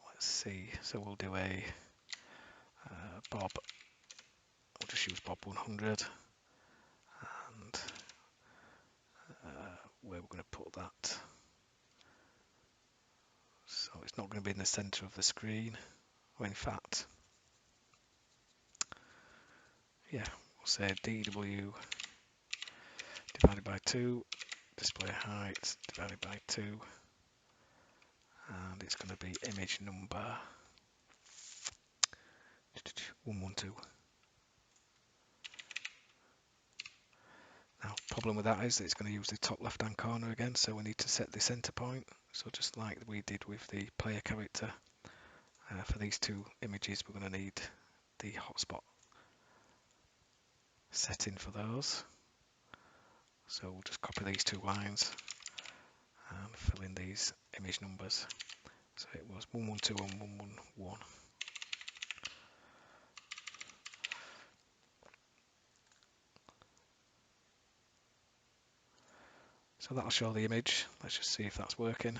Let's see. So we'll do a Bob, we'll just use Bob 100, and where we're going to put that. So it's not going to be in the center of the screen, or in fact, yeah, we'll say DW divided by 2, display height divided by 2, and it's going to be image number 112. Now, problem with that is that it's going to use the top left hand corner again, so we need to set the center point. So just like we did with the player character, for these two images we're going to need the hotspot setting for those. So we'll just copy these two lines and fill in these image numbers. So it was 112 and 111. So that'll show the image. Let's just see if that's working.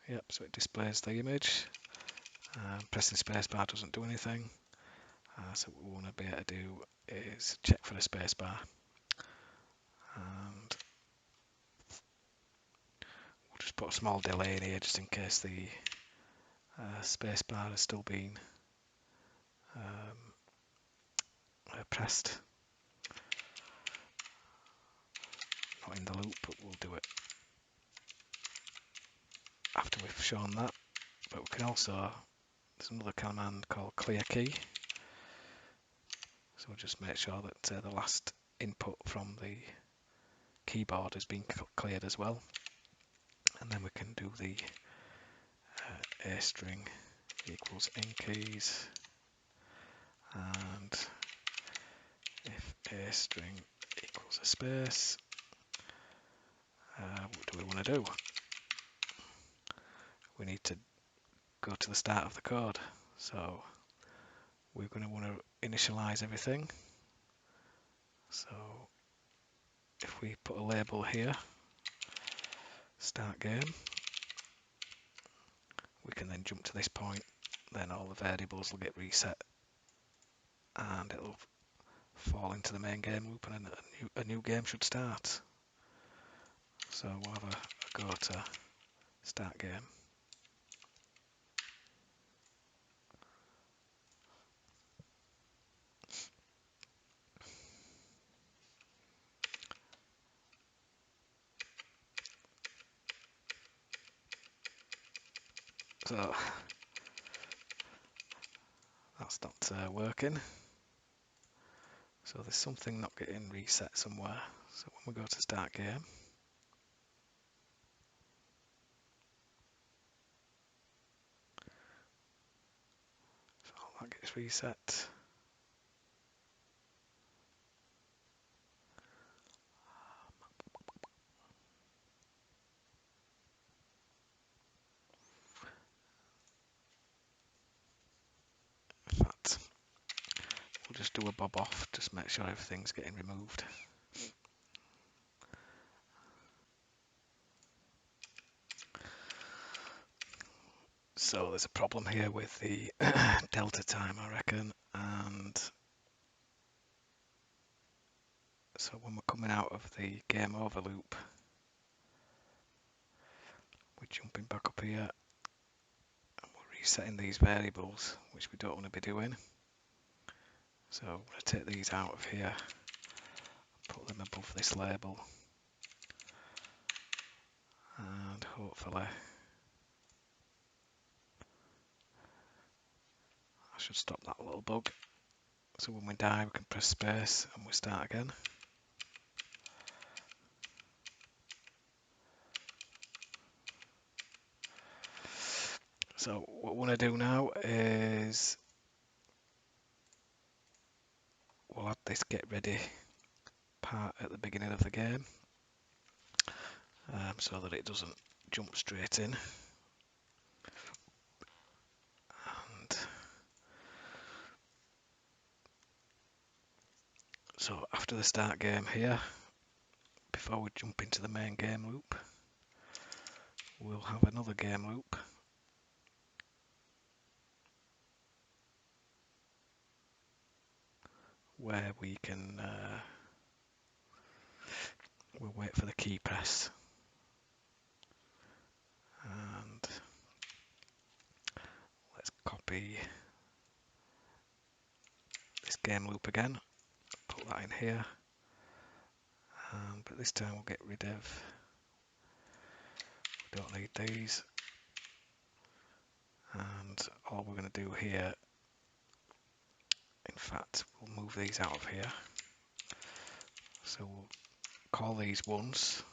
Yep, so it displays the image. Pressing spacebar doesn't do anything. So what we want to be able to do is check for the spacebar. And we'll just put a small delay in here just in case the spacebar has still been pressed. Not in the loop, but we'll do it after we've shown that. But we can also, there's another command called clear key. So we'll just make sure that the last input from the keyboard has been cleared as well. And then we can do the A string equals in keys, and if A string equals a space, what do we want to do? We need to go to the start of the code. So we're going to want to initialize everything. So if we put a label here, start game, we can then jump to this point, then all the variables will get reset and it'll fall into the main game loop and a new game should start. So we'll have a go to start game. So that's not working. So there's something not getting reset somewhere. So when we go to start game, so that gets reset. In fact, we'll just do a bob off, just make sure everything's getting removed. So there's a problem here with the delta time, I reckon, and so when we're coming out of the game over loop, we're jumping back up here and we're resetting these variables, which we don't want to be doing. So I'm going to take these out of here, put them above this label, and hopefully I should stop that little bug. So when we die, we can press space and we start again. So what we want to do now is we'll add this get ready part at the beginning of the game, so that it doesn't jump straight in. And so after the start game here, before we jump into the main game loop, we'll have another game loop. where we can we'll wait for the key press, and let's copy this game loop again, put that in here, but this time we'll get rid of, we don't need these, and all we're going to do here, in fact we'll move these out of here, so we'll call these ones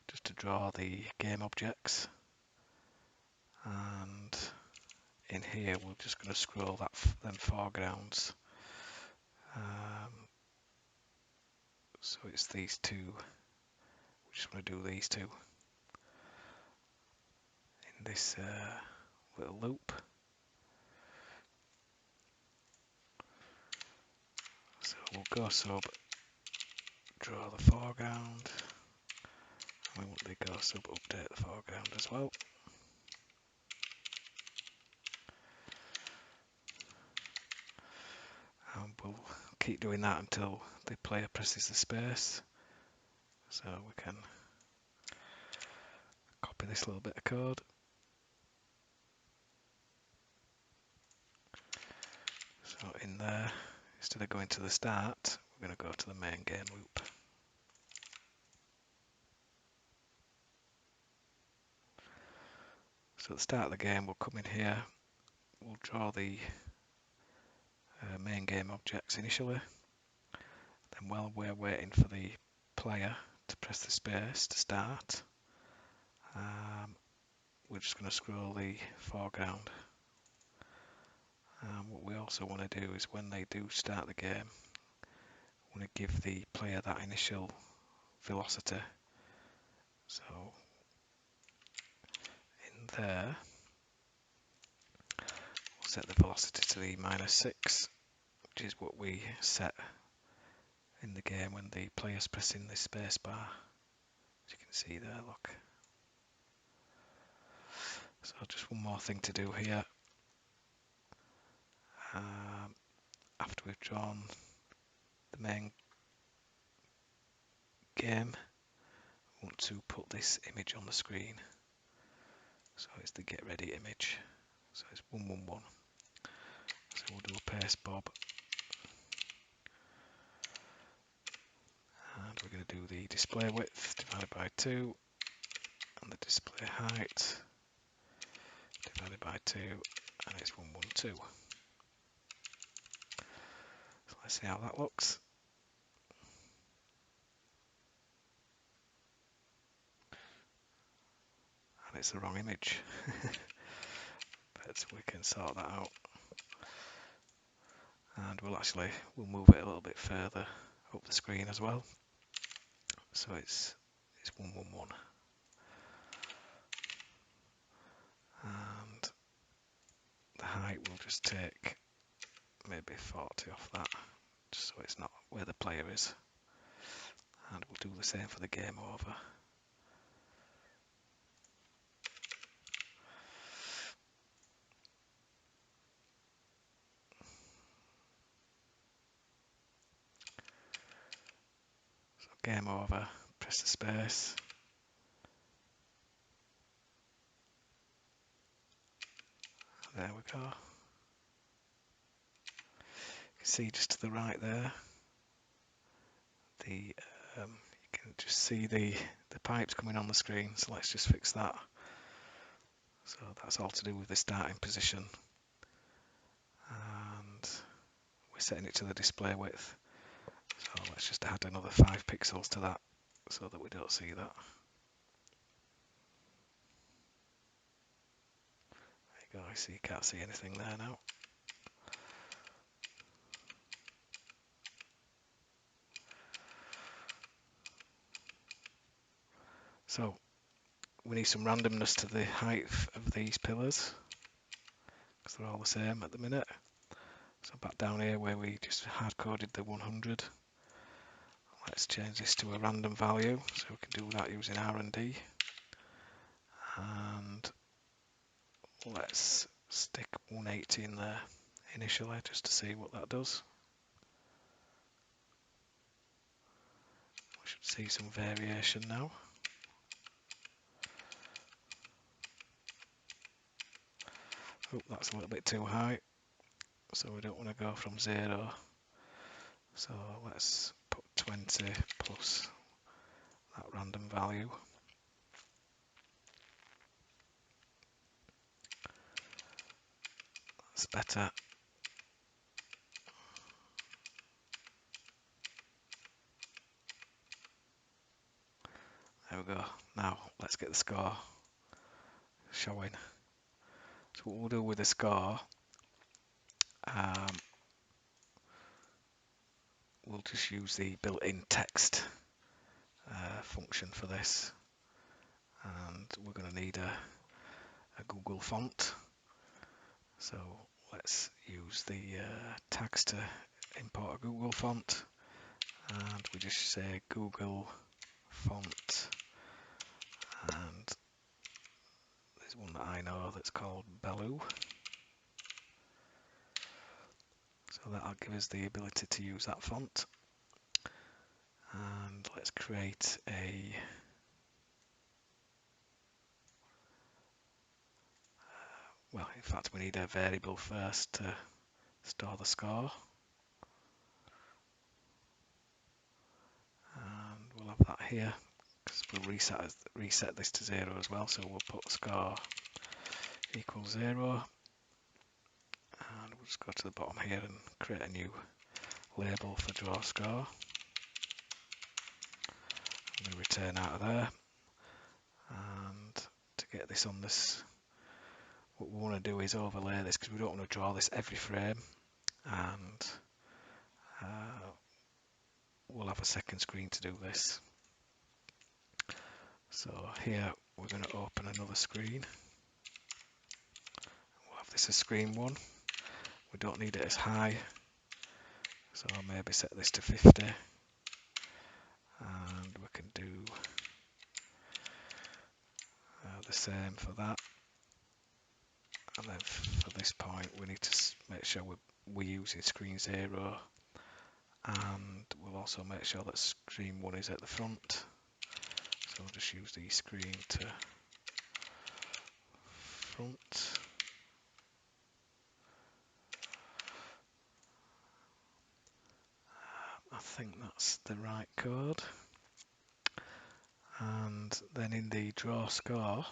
just to draw the game objects, and in here we're just going to scroll them foregrounds. So it's these two. We just want to do these two in this little loop. So we'll go sub, draw the foreground, and we want the go sub update the foreground as well. And we'll keep doing that until the player presses the space. So we can copy this little bit of code. So in there, instead of going to the start, we're going to go to the main game loop. So at the start of the game, we'll come in here, we'll draw the main game objects initially. Then while we're waiting for the player to press the space to start, we're just going to scroll the foreground. What we also want to do is when they do start the game, we want to give the player that initial velocity. So in there, we'll set the velocity to the -6, which is what we set in the game when the player's pressing the space bar. As you can see there, look. So just one more thing to do here. After we've drawn the main game, we want to put this image on the screen. So it's the get ready image. So it's 111. So we'll do a paste bob. And we're going to do the display width divided by 2 and the display height divided by 2, and it's 112. So let's see how that looks. And it's the wrong image. But we can sort that out. And we'll move it a little bit further up the screen as well. So it's 111. And the height we'll just take maybe 40 off that, just so it's not where the player is. And we'll do the same for the game over. So game over, press the space. There we go. You can see just to the right there, you can just see the pipes coming on the screen. So let's just fix that. So that's all to do with the starting position. And we're setting it to the display width. So let's just add another 5 pixels to that so that we don't see that. There you go, I see you can't see anything there now. So we need some randomness to the height of these pillars because they're all the same at the minute. So back down here where we just hard coded the 100, let's change this to a random value. So we can do that using R&D. And let's stick 180 in there initially just to see what that does. we should see some variation now. Oh, that's a little bit too high, so we don't want to go from 0. So let's put 20 plus that random value. That's better. There we go. Now let's get the score showing. So what we'll do with the score, we'll just use the built-in text function for this, and we're going to need a Google font. So let's use the tags to import a Google font, and we just say Google font, and there's one that I know that's called Bellew. So that'll give us the ability to use that font. And let's create a well, in fact, we need a variable first to store the score. And we'll have that here, because we'll reset this to 0 as well. So we'll put score equals 0. And we'll just go to the bottom here and create a new label for draw score. I'm going to return out of there. And to get this on this, what we want to do is overlay this, because we don't want to draw this every frame. And we'll have a second screen to do this. So here we're going to open another screen. We'll have this as screen 1. We don't need it as high, so I'll maybe set this to 50. And we can do the same for that. And then for this point we need to make sure we're using screen 0, and we'll also make sure that screen 1 is at the front. So we'll just use the screen to front. I think that's the right code. And then in the draw score,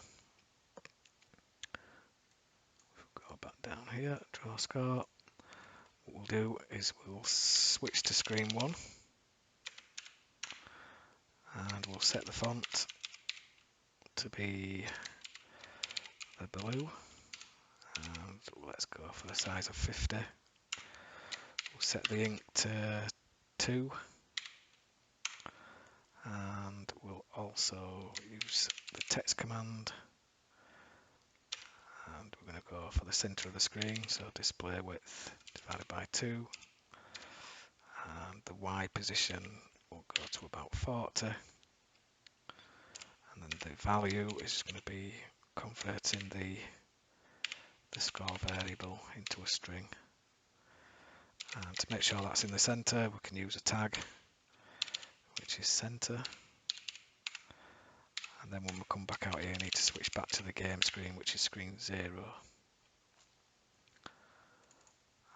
go back down here, draw score, what we'll do is we'll switch to screen 1, and we'll set the font to be the blue, and let's go for the size of 50. We'll set the ink to 2, and we'll also use the text command, and we're going to go for the center of the screen, so display width divided by 2, and the Y position will go to about 40, and then the value is going to be converting the score variable into a string. And to make sure that's in the center, we can use a tag, which is center. And then when we come back out here, we need to switch back to the game screen, which is screen 0.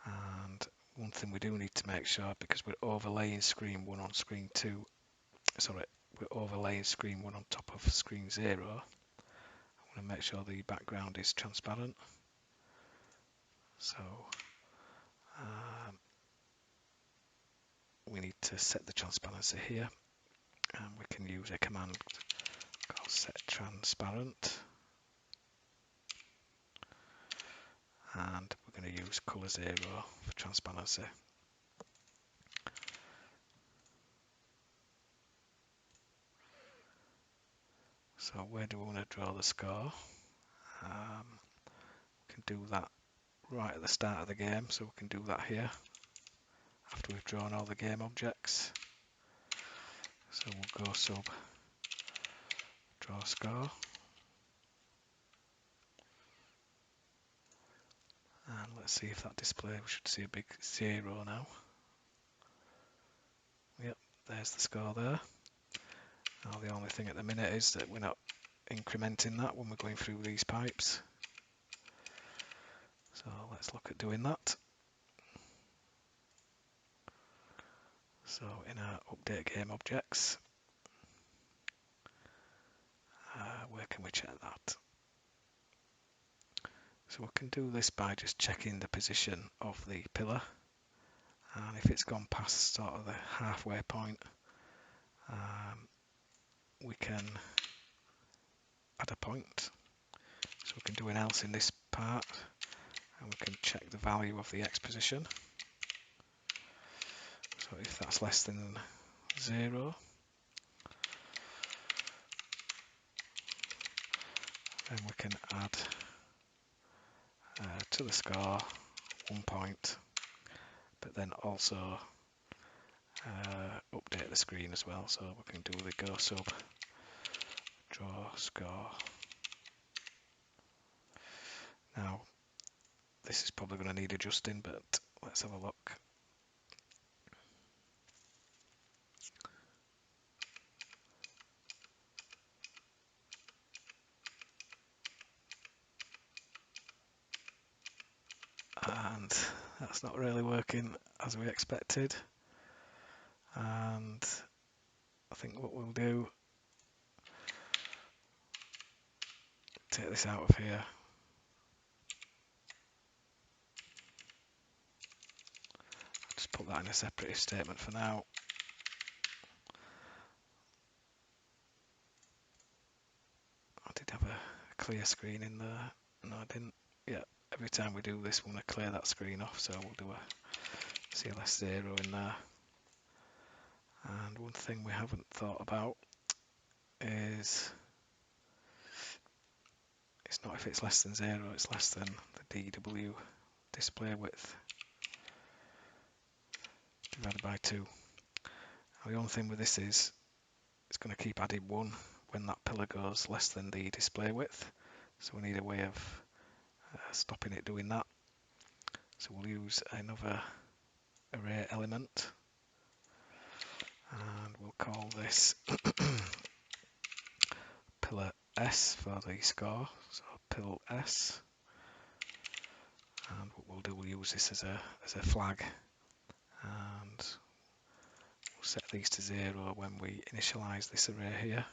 And one thing we do need to make sure, because we're overlaying screen 1 on screen 2, sorry, we're overlaying screen 1 on top of screen 0, I want to make sure the background is transparent. So we need to set the transparency here, and we can use a command called set transparent, and we're going to use color 0 for transparency. So where do we want to draw the score? We can do that right at the start of the game, so we can do that here after we've drawn all the game objects. So we'll go sub draw score, and let's see if that display, we should see a big 0 now. Yep, there's the score there. Now the only thing at the minute is that we're not incrementing that when we're going through these pipes. So let's look at doing that. So in our update game objects, where can we check that? So we can do this by just checking the position of the pillar, and if it's gone past sort of the halfway point, we can add a point. So we can do an else in this part, and we can check the value of the X position. So if that's less than 0, then we can add to the score 1 point, but then also update the screen as well. So we can do the go sub draw score. Now this is probably going to need adjusting, but let's have a look. And that's not really working as we expected. And I think what we'll do, take this out of here. Just put that in a separate if statement for now. I did have a clear screen in there. No, I didn't. Yeah, every time we do this, we're going to clear that screen off. So we'll do a CLS 0 in there. And one thing we haven't thought about is it's not if it's less than 0, it's less than the DW display width divided by 2. Now the only thing with this is it's going to keep adding 1 when that pillar goes less than the display width. So we need a way of stopping it doing that. So we'll use another array element, and we'll call this pillar S for the score, so pill S. And what we'll do, we'll use this as a flag, and we'll set these to 0 when we initialize this array here.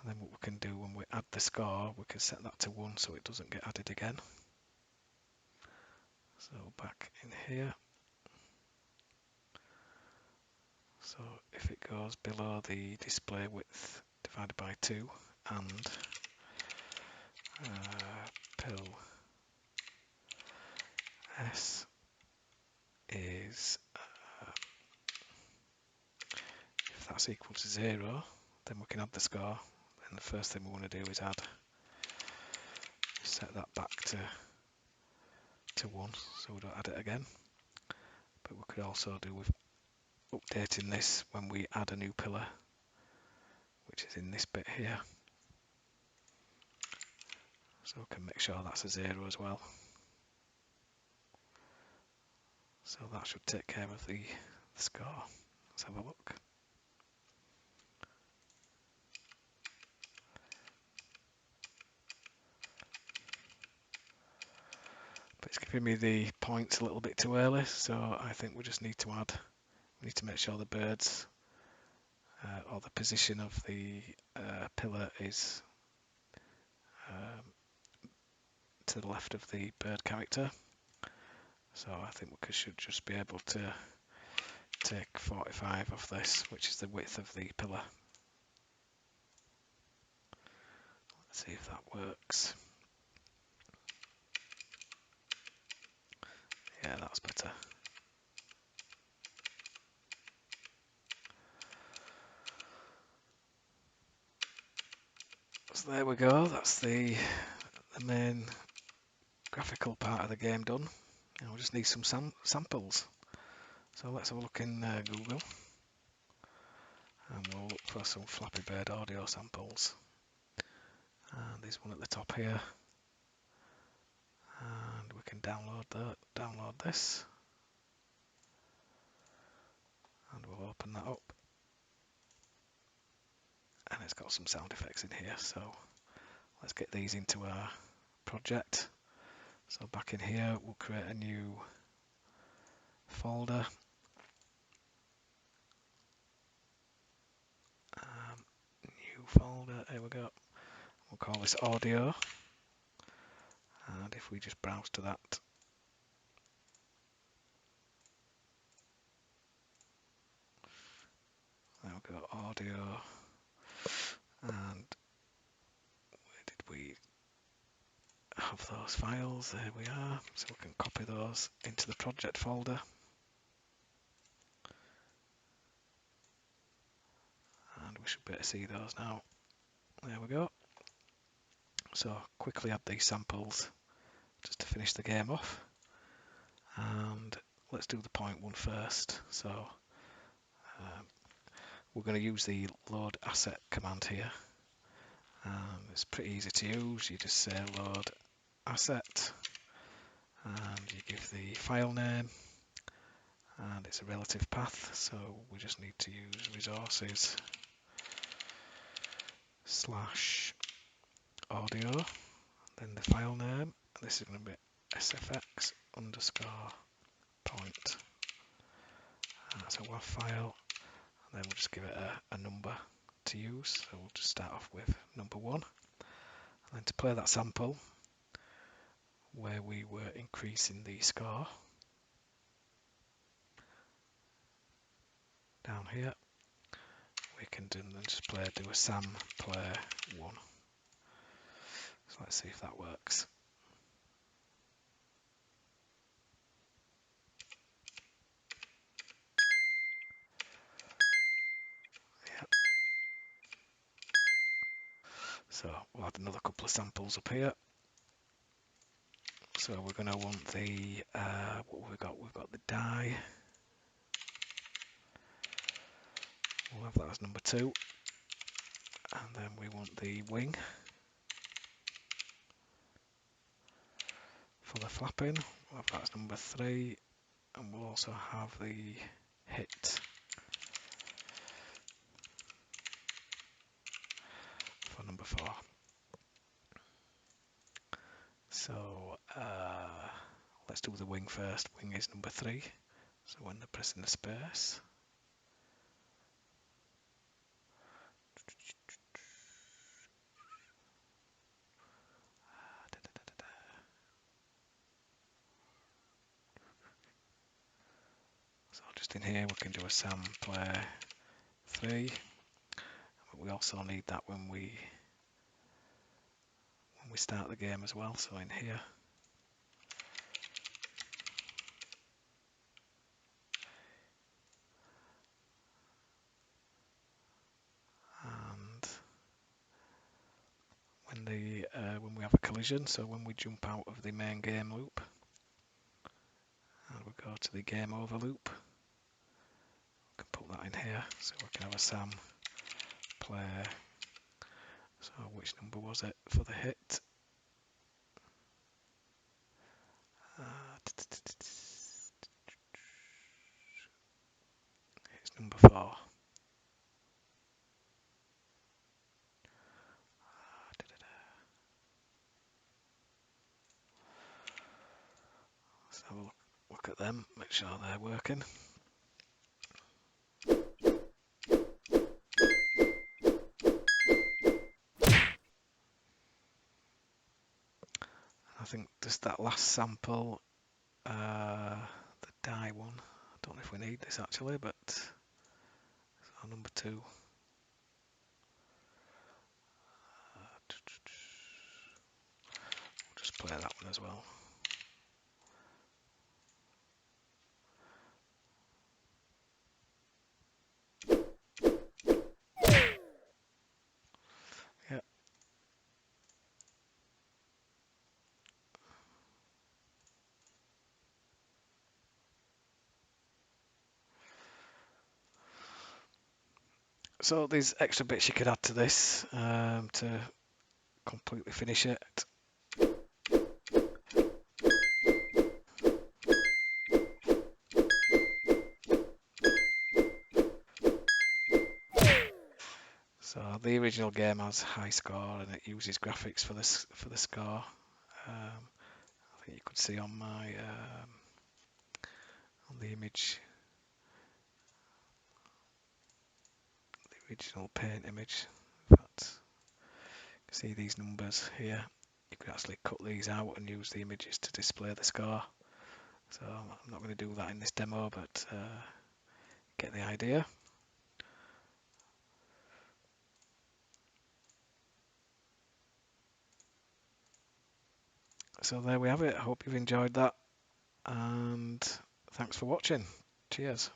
And then what we can do when we add the score, we can set that to 1 so it doesn't get added again. So back in here. So if it goes below the display width divided by 2 and pill S is, if that's equal to 0, then we can add the score. And the first thing we want to do is set that back to 1 so we don't add it again. But we could also do with updating this when we add a new pillar, which is in this bit here. So we can make sure that's a 0 as well. So that should take care of the score. Let's have a look. But it's giving me the points a little bit too early, so I think we just need to make sure the birds or the position of the pillar is to the left of the bird character. So I think we should just be able to take 45 of this, which is the width of the pillar. Let's see if that works. Yeah, that's better. So there we go, that's the main graphical part of the game done. Now we just need some samples. So let's have a look in Google, and we'll look for some Flappy Bird audio samples. And there's one at the top here, and we can download this. open that up. And it's got some sound effects in here, so let's get these into our project. So back in here, we'll create a new folder. New folder, here we go. We'll call this audio. And if we just browse to that, there we go, audio. And where did we have those files? There we are. So we can copy those into the project folder. And we should be able to see those now. There we go. So quickly add these samples just to finish the game off. And let's do the point one first. So we're going to use the load asset command here. It's pretty easy to use. You just say load asset and you give the file name and it's a relative path, so we just need to use resources / audio, then the file name. This is going to be sfx underscore point. That's a WAV file, and then we'll just give it a number to use. So we'll just start off with number 1, and then to play that sample where we were increasing the score down here, we can do a sam play 1. So let's see if that works. Yeah. So we'll add another couple of samples up here. So we're going to want the what have we got? We've got the die. We'll have that as number 2, and then we want the wing for the flapping. We'll have that as number 3, and we'll also have the hit for number 4. So let's do the wing first. Wing is number 3. So when they're pressing the space, so just in here we can do a sam play 3, but we also need that when we start the game as well. So in here, and when we have a collision, so when we jump out of the main game loop and we go to the game over loop, we can put that in here, so we can have a sam play. So which number was it for the hit? It's number 4. Let's have a look at them, make sure they're working. I think just that last sample, the die one, I don't know if we need this actually, but so number 2. We'll just play that one as well. Yeah. So there's extra bits you could add to this to completely finish it. So the original game has high score and it uses graphics for the score. I think you could see on my on the image, the original paint image. In fact, you can see these numbers here. You could actually cut these out and use the images to display the score. So I'm not going to do that in this demo, but get the idea. So there we have it. I hope you've enjoyed that, and thanks for watching. Cheers.